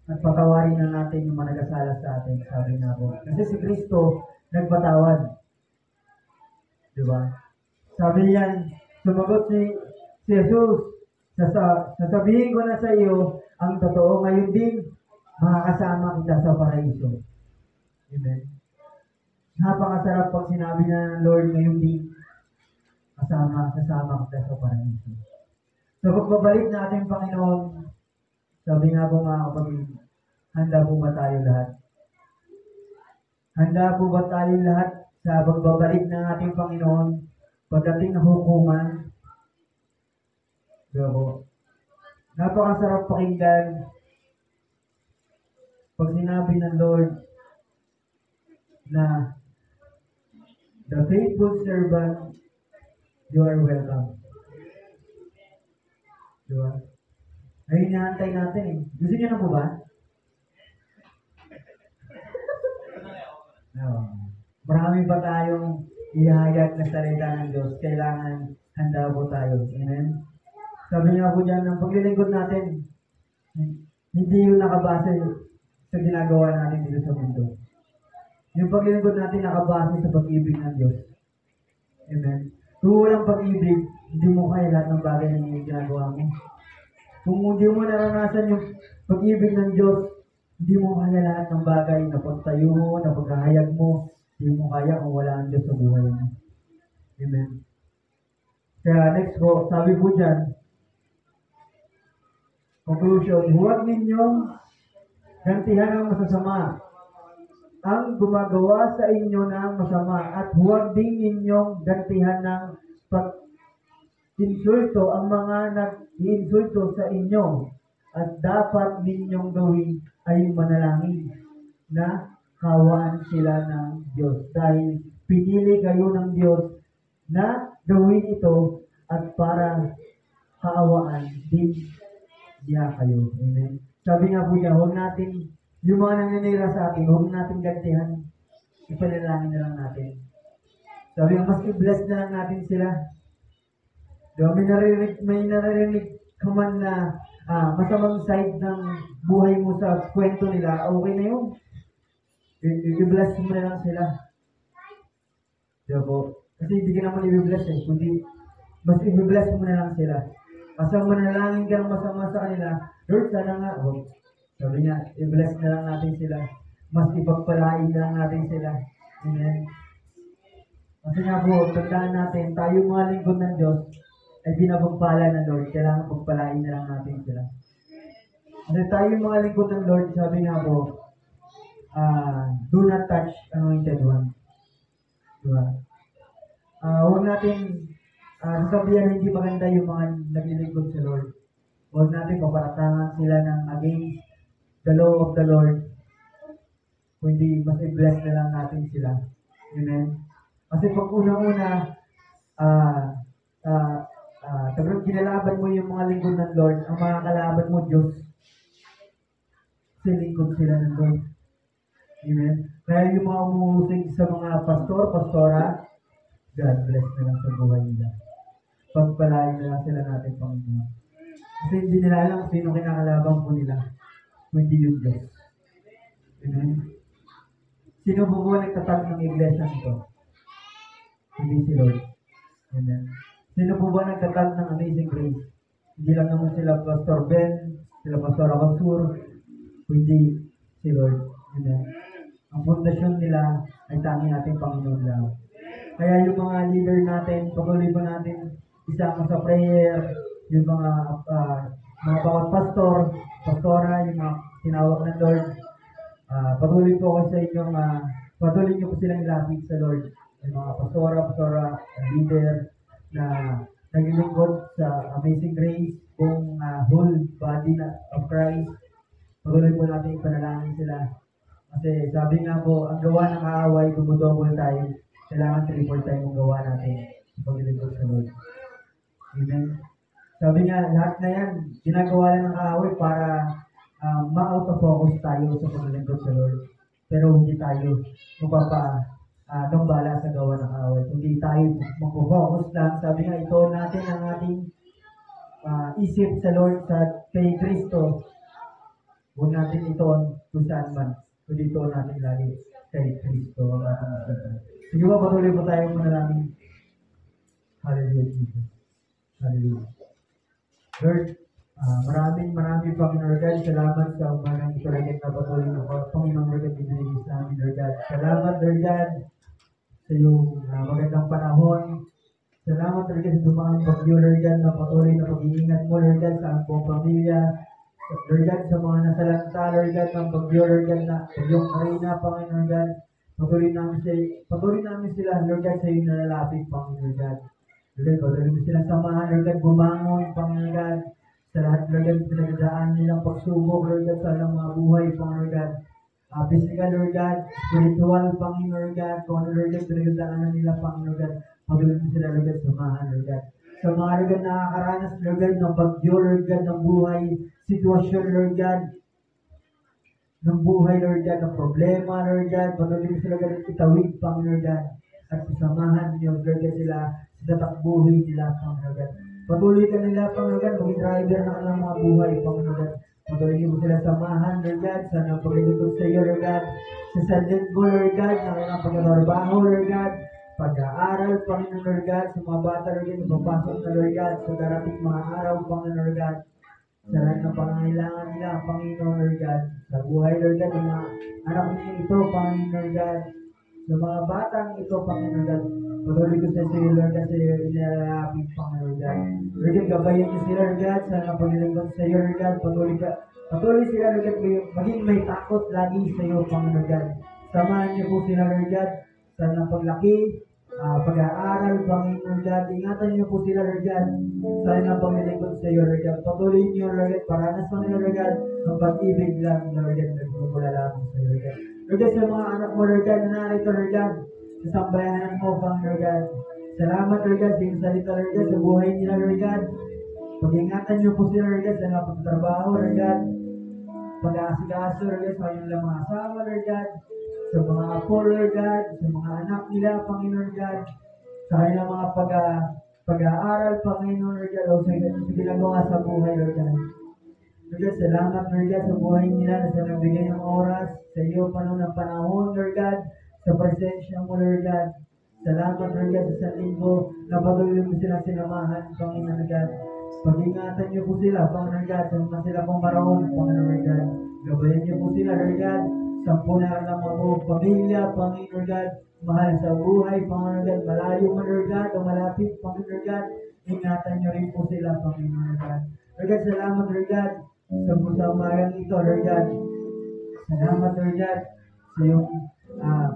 at patawarin na natin yung mga nagkasala sa atin, sabi na po. Kasi si Kristo, nagpatawad. Diba? Sabi niyan, sumagot si Jesus, sasabihin ko na sa iyo ang totoo, ngayon din, makakasama kita sa paraiso. Amen. Napakasarap pag sinabi na ng Lord, ngayon din, sasama kita sa paraiso. So, pagbabalik natin, Panginoon, sabi nga po mga kapatid, handa po ba tayo lahat? Handa po ba tayo lahat sa pagbabalik ng ating Panginoon pagdating ng hukuman? So, napakasarap pakinggan pag sinabi ng Lord na the faithful servant, you are welcome. Diba? Ay, inaantay natin eh. Gusto niyo na po ba? No. Marami pa tayong ihayag na salita ng Diyos. Kailangan handa po tayo. Amen? Sabi nga po dyan, ang paglilingkod natin, hindi yung nakabase sa ginagawa natin dito sa mundo. Yung paglilingkod natin nakabase sa pag-ibig ng Diyos. Amen? Kung walang pag-ibig, hindi mo kaya lahat ng bagay na yung ginagawa mo. Kung hindi mo naranasan yung pag-ibig ng Diyos, hindi mo kaya lahat ng bagay na pagtayo mo, na pagkahayag mo, hindi mo kaya kung wala ang Diyos sa buhay mo. Amen. Kaya next po, sabi po dyan, conclusion, huwag ninyong gantihan ang masasama ang gumagawa sa inyo ng masama at huwag din ninyong gantihan ng pag-insulto ang mga nag-iinsulto sa inyo at dapat ninyong gawin ay manalangin na kawaan sila ng Diyos dahil pinili kayo ng Diyos na gawin ito at para kaawaan din niya kayo. Amen. Sabi nga po niya, huwag natin, yung mga nananira sa atin, huwag natin gantihan. Ipanalangin na lang natin. Sabi nga, mas i-bless na lang natin sila. Diba, may naririnig ka man na masamang side ng buhay mo sa kwento nila, okay na yun. I-bless mo na lang sila. Diba po? Kasi hindi ka naman i-bless kundi mas i-bless mo na lang sila. Asang manalangin ka ng masama sa kanila, Lord, sana nga, sabi niya, i-bless na lang natin sila. Mas ipagpalain na lang natin sila. Amen. Kasi nga po, tandaan natin, tayo mga lingkod ng Diyos, ay pinapagpala ng Lord. Kailangan pagpalain na lang natin sila. Kasi tayo mga lingkod ng Lord, sabi nga po, do not touch anointed one. Diba? Huwag natin sasabihan hindi maganda yung mga naglilingkod sa Lord. Huwag natin paparatangan sila ng against the law of the Lord. Kundi mas i-bless na lang natin sila. Amen? Kasi pag unang-una, kinalaban mo yung mga lingkod ng Lord, ang mga kalaban mo, Diyos, silingkod sila ng Lord. Amen? Kaya yung mga umuusig sa mga pastor, pastora, God bless na lang sa buhay nila. Pagpalain na lang sila natin, Panginoon. Kasi hindi nila alam sino kinakalaban po nila. Kundi yung Diyos. Amen? Sino po po nagtatag ng iglesia nito? Hindi si Lord. Amen. Sino po ba nagtatag ng Amazing Grace? Hindi lang naman sila Pastor Ben, sila Pastor Abasur, kundi si Lord. Amen. Ang pundasyon nila ay tanging ating Panginoon lang. Kaya yung mga leader natin, patuloy ba natin isama sa prayer, yung mga bawat pastor, pastora, yung mga tinawag ng Lord, patuloy po ako sa inyong, patuloy niyo po silang ilapit sa Lord. Yung mga pastora, leader na naglilingkod sa Amazing Grace, kung whole body of Christ, patuloy po natin ipanalangin sila. Kasi sabi nga po, ang gawa ng kaaway, dumudouble tayo. Kailangan sa report tayo mong gawa natin sa paglilingkod sa Lord. Amen. Sabi nga, lahat na yan, ginagawa lang ng kaaway para ma-out of focus tayo sa paglilingkod sa Lord. Pero hindi tayo gambala sa gawa ng kaaway. Hindi tayo mag-focus lang. Sabi nga, ito natin ang ating isip sa Lord, sa kay Kristo. Huwag natin ito kung saan man. Kundi ito natin lagi kay Kristo ang ating isip. Sige ba, patuloy po tayong manalangin. Hallelujah, Jesus. Hallelujah. Lord, maraming Panginoon God. Salamat sa umanang ito rin na patuloy na Panginoon Lord God, ibinigis namin, Lord God. Salamat, Lord God, sa iyong magandang panahon. Salamat, Lord God, sa dumaang bagyo, Lord God, na patuloy na pag-iingat mo, Lord God, sa aking pamilya. Lord God, sa mga nasalanta, Lord God, ng bagyo, Lord God, na bagyong Karina, Panginoon God. Patuloy namin sila, Lord God, sa iyong nalalapit, Panginoon God. Lord God, patuloy mo silang samahan, Lord God, bumangon, Panginoon God. Sa lahat, Lord God, pinagdaan nilang pagsubok, Lord God, sa alang mga buhay, Panginoon God. Physical, Lord God, spiritual, Panginoon God, kung ano, Lord God, pinagdaanan nila, Panginoon God. Patuloy mo sila, Lord God, samahan, Lord God. Sa mga, Lord God, nakakaranas, Lord God, ng bagyo, Lord God, ng buhay, sitwasyon, Lord God, ng buhay, Lord God, ng problema, Lord God, patuloy mo sila, Lord God, itawid, Panginoon God, at samahan niyo, Lord God, sila sa tatakbuhay nila, Panginoon God. Patuloy ka nila, Panginoon God, maging driver ng kanilang mga buhay, Panginoon God. Patuloy mo sila samahan, Lord God, sa napaglilingkod sa iyo, Lord God, sa sandin mo, Lord God, na kanilang pagkatrabaho, Lord God, pag-aaral, Panginoon, Lord God, sa mga bata, Lord God, mapapasok na, Lord God, sa darating mga araw, Panginoon, Lord God, sa lahat ng pangangailangan nila, Panginoon, Lord God, sa buhay, Lord God, ng mga anak ninyo ito, Panginoon, Lord God, sa mga batang ito, Panginoon God, patuloy ko sa iyo, Lord God, sa iyo, inalalapit, Panginoon God. Lord God, gabayan niyo sila, Lord God, sa napaglilingkod sa iyo, Lord God, patuloy sila, Lord God, maging may takot lagi sa iyo, Panginoon God. Samahan niyo po sila, Lord God, sa napaglaki, pag-aaral, Panginoon God. Ingatan niyo po sila, Lord God, sa napaglilingkod sa iyo, Lord God. Patuloy niyo, Lord God, paranas mo nila, Lord God, ang pag-ibig lang, Lord God, nagmumula lamang sa iyo, Lord God. Lord God, sa mga anak mo, Lord God, na narito, Lord God, sa sambayanan mo, Panginoon God. Salamat, Lord God, sa iyong salita, Lord God, sa buhay nila, Lord God. Pag-ingatan niyo po sila, Lord God, sa mga pagtatrabaho, Lord God. Pag-aasikaso, Lord God, sa kanilang mga asawa, Lord God. Sa mga apo, Lord God, sa mga anak nila, Panginoon God. Sa kanilang mga pag-aaral, Panginoon, Lord God, o sa ginagawa sa buhay, Lord God. Lord God, salamat, Lord God, sa buhay nila na sa nagbigay ng oras, sa iyo, ng panahon, Lord God, sa presensya mo, Lord God. Salamat, Lord God, sa isang linggo na patuloy mo sila sinamahan, Panginoon God. Pag-ingatan niyo po sila, Panginoon God, sa mga sila pong maraon, Panginoon God. Gabayan niyo po sila, Lord God, sa punan ng mga buong pamilya, Panginoon God. Mahal sa buhay, Panginoon God. Malayo man, Lord God, o malapit, Panginoon God. Ingatan niyo rin po sila, Panginoon God. Lord God, salamat, Lord God, sa umagang ito, Lord God. Salamat, Lord God, sa iyong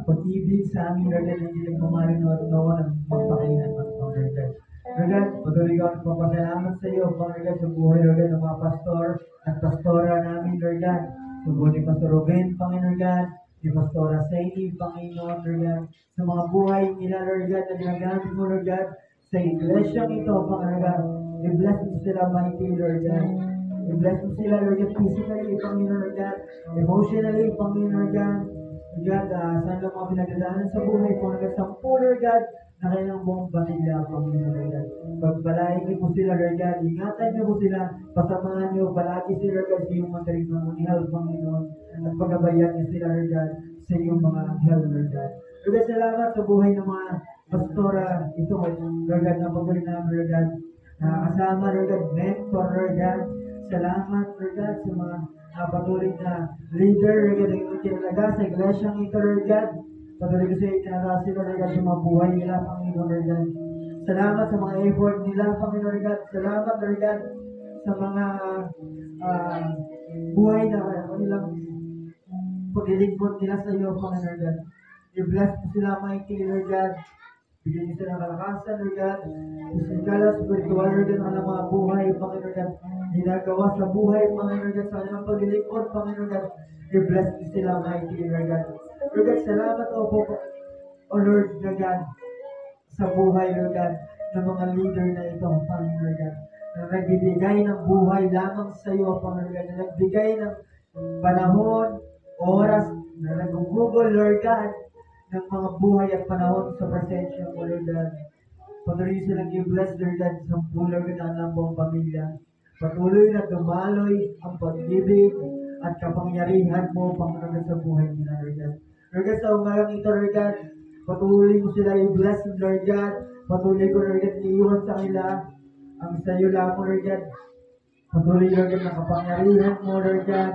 pag-ibig sa amin, Lord God, hindi lang pumalino at nawa ng magpakainan, Lord God. Lord God, patuloy ko ang papasalamat sa iyo, Lord God, sa buhay, Lord God, ng mga pastor at pastora namin, Lord God. Sa buhay ni Pastor Ruben, Panginoon God, ni Pastora Saini, Panginoon, Lord God, sa mga buhay nila, Lord God, na ginagamit mo, Lord God, sa iglesyang ito, Panginoon God. I-bless mo sila, mighty, Lord God. I-bless mo sila, Lord God, physically, Panginoon God, emotionally, Panginoon God. Lord God, saan lang mga pinagdadaanan sa buhay, Panginoon God, sampu, Lord God, na kailang buong pamilya, Panginoon Lord God. Pagbalain niyo po sila, Lord God, ingatan niyo po sila, pasamahan niyo, palagi sila, Lord God, sa iyong mga ceremonial, Panginoon, at pagabayan niyo sila, Lord God, sa iyong mga anghel, Lord God. Lord God, salamat sa buhay ng mga pastora, ito, Lord God, na pagawin namin, Lord God, kasama, Lord God, mentor, Lord God. Salamat, Lord God, sa mga patuloy na leader, Lord God, na kinalaga sa iglesyang ito, Lord God. Patuloy ko sa itinalaga sila, Lord God, sa mga buhay nila, Panginoon, Lord God. Salamat sa mga effort nila, Panginoon, Lord God. Salamat, Lord God, sa mga buhay na kanilang paglilingkod nila sa iyo, Panginoon, Lord God. I-bless mo sila, mighty, Lord God. Bigyan niyo sila ng kalakasan, Lord God. Physical, spiritual, Lord God, ang mga buhay, Panginoon God. Ginagawa sa buhay, Panginoon God, sa kanilang paglilingkod, Panginoon God. I-bless niyo sila, mighty, Lord God. Lord God, salamat po, O Lord God, sa buhay, Lord God, ng mga leader na ito, Panginoon God. Na nagbibigay ng buhay lamang sa iyo, Panginoon God. Na nagbigay ng panahon, oras, na nagugugol, Lord God, ng mga buhay at panahon sa presensya mo, Lord God. Patuloy silang i-bless, Lord God, sa buhay ng buong pamilya. Patuloy na dumaloy ang pag-ibig at kapangyarihan mo, Panginoon, sa buhay nila, Lord God. Lord God, sa umagang ito, Lord God, patuloy mo sila i-bless, Lord God. Patuloy ko, Lord God, iiwan sa kanila ang sa iyo lang, Lord God. Patuloy, Lord God, na kapangyarihan mo, Lord God.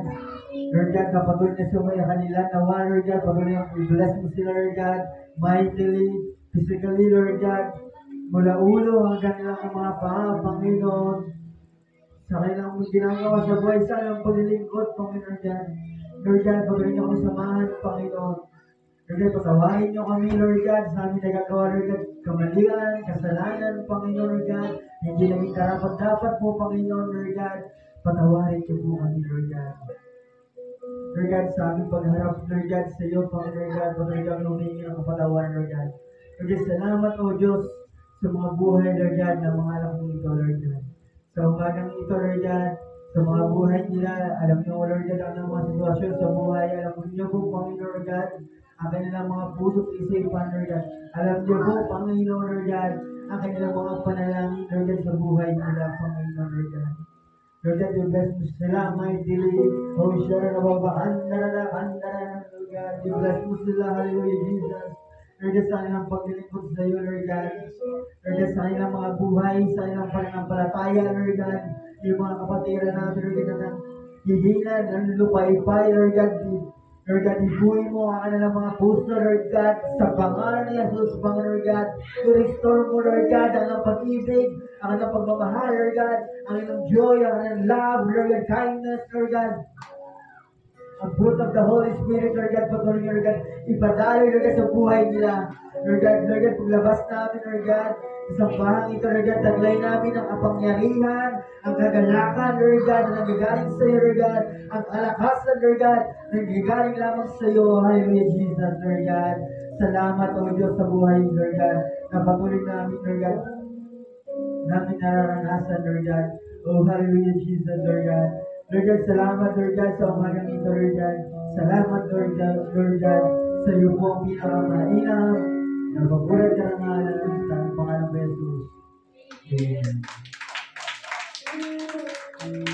Lord God, na patuloy na sumaya kanila, nawa, Lord God, patuloy na i-bless mo sila, Lord God, mightily, physically, Lord God, mula ulo hanggang nilang mga paa, Panginoon, sa kanilang ginagawa sa buhay, sa kanilang paglilingkod, Panginoon God. Lord God, patuloy niyo kami samahan, Panginoon. Lord God, patawarin niyo kami, Lord God, sa aming nagagawa, Lord God, kamalian, kasalanan, Panginoon, Lord God, hindi naging karapat-dapat po, Panginoon, Lord God, patawarin niyo po kami, Lord God. Lord God, sa aming pagharap, Lord God, sa iyo, Panginoon God, patuloy kami humingi ng kapatawaran, Lord God. Lord God, salamat, O Diyos, sa mga buhay, Lord God, ng mga anak mo ito, Lord God. Sa umagang ito, Lord God, sa mga buhay nila, alam niyo, Lord God, ang mga sitwasyon sa buhay, alam niyo po, Panginoon, Lord God, ang kanilang mga puso't isipan, Lord God. Alam niyo po, Panginoon, Lord God, ang kanilang mga panalangin, Lord God, sa buhay nila, Panginoon, Lord God. Lord God, you bless mo sila, mightily. Oh, shara na babakandara, Lord God. You bless mo sila, hallelujah, Jesus. Lord God, sa kanilang paglilingkod sa iyo, Lord God. Lord God, sa kanilang mga buhay, sa kanilang pananampalataya, Lord God. Yung mga kapatiran natin, Lord God, na hihina, nanlupay-pay, Lord God. Lord God, ibuhay mo ang kanilang mga puso, Lord God, sa pangalan ni Jesus, Lord God. To restore mo, Lord God, ang pag-ibig, ang kanilang pagmamahal, Lord God, ang kanilang joy, ang kanilang love, Lord God, kindness, Lord God. Ang fruit of the Holy Spirit, Lord God, patuloy, Lord God, ipadali, Lord God, sa buhay nila. Lord God, paglabas namin, Lord God, isang bahang ito, Lord God, taglay namin ang kapangyarihan, ang kagalakan, Lord God, na nagagaling sa iyo, Lord God, ang kalakasan, Lord God, na nagagaling lamang sa iyo, hallelujah, Jesus, Lord God. Salamat, O Diyos, sa buhay, Lord God. na patuloy namin, Lord God, namin nararanasan, Lord God. Oh, hallelujah, Jesus, Lord God. Lord God, salamat, Lord God, sa umagang ito, Lord God. Salamat, Lord God, sa iyo po ang pinakamainam na pagulat ka ng ngalan sa pangalan ng Jesus. Amen.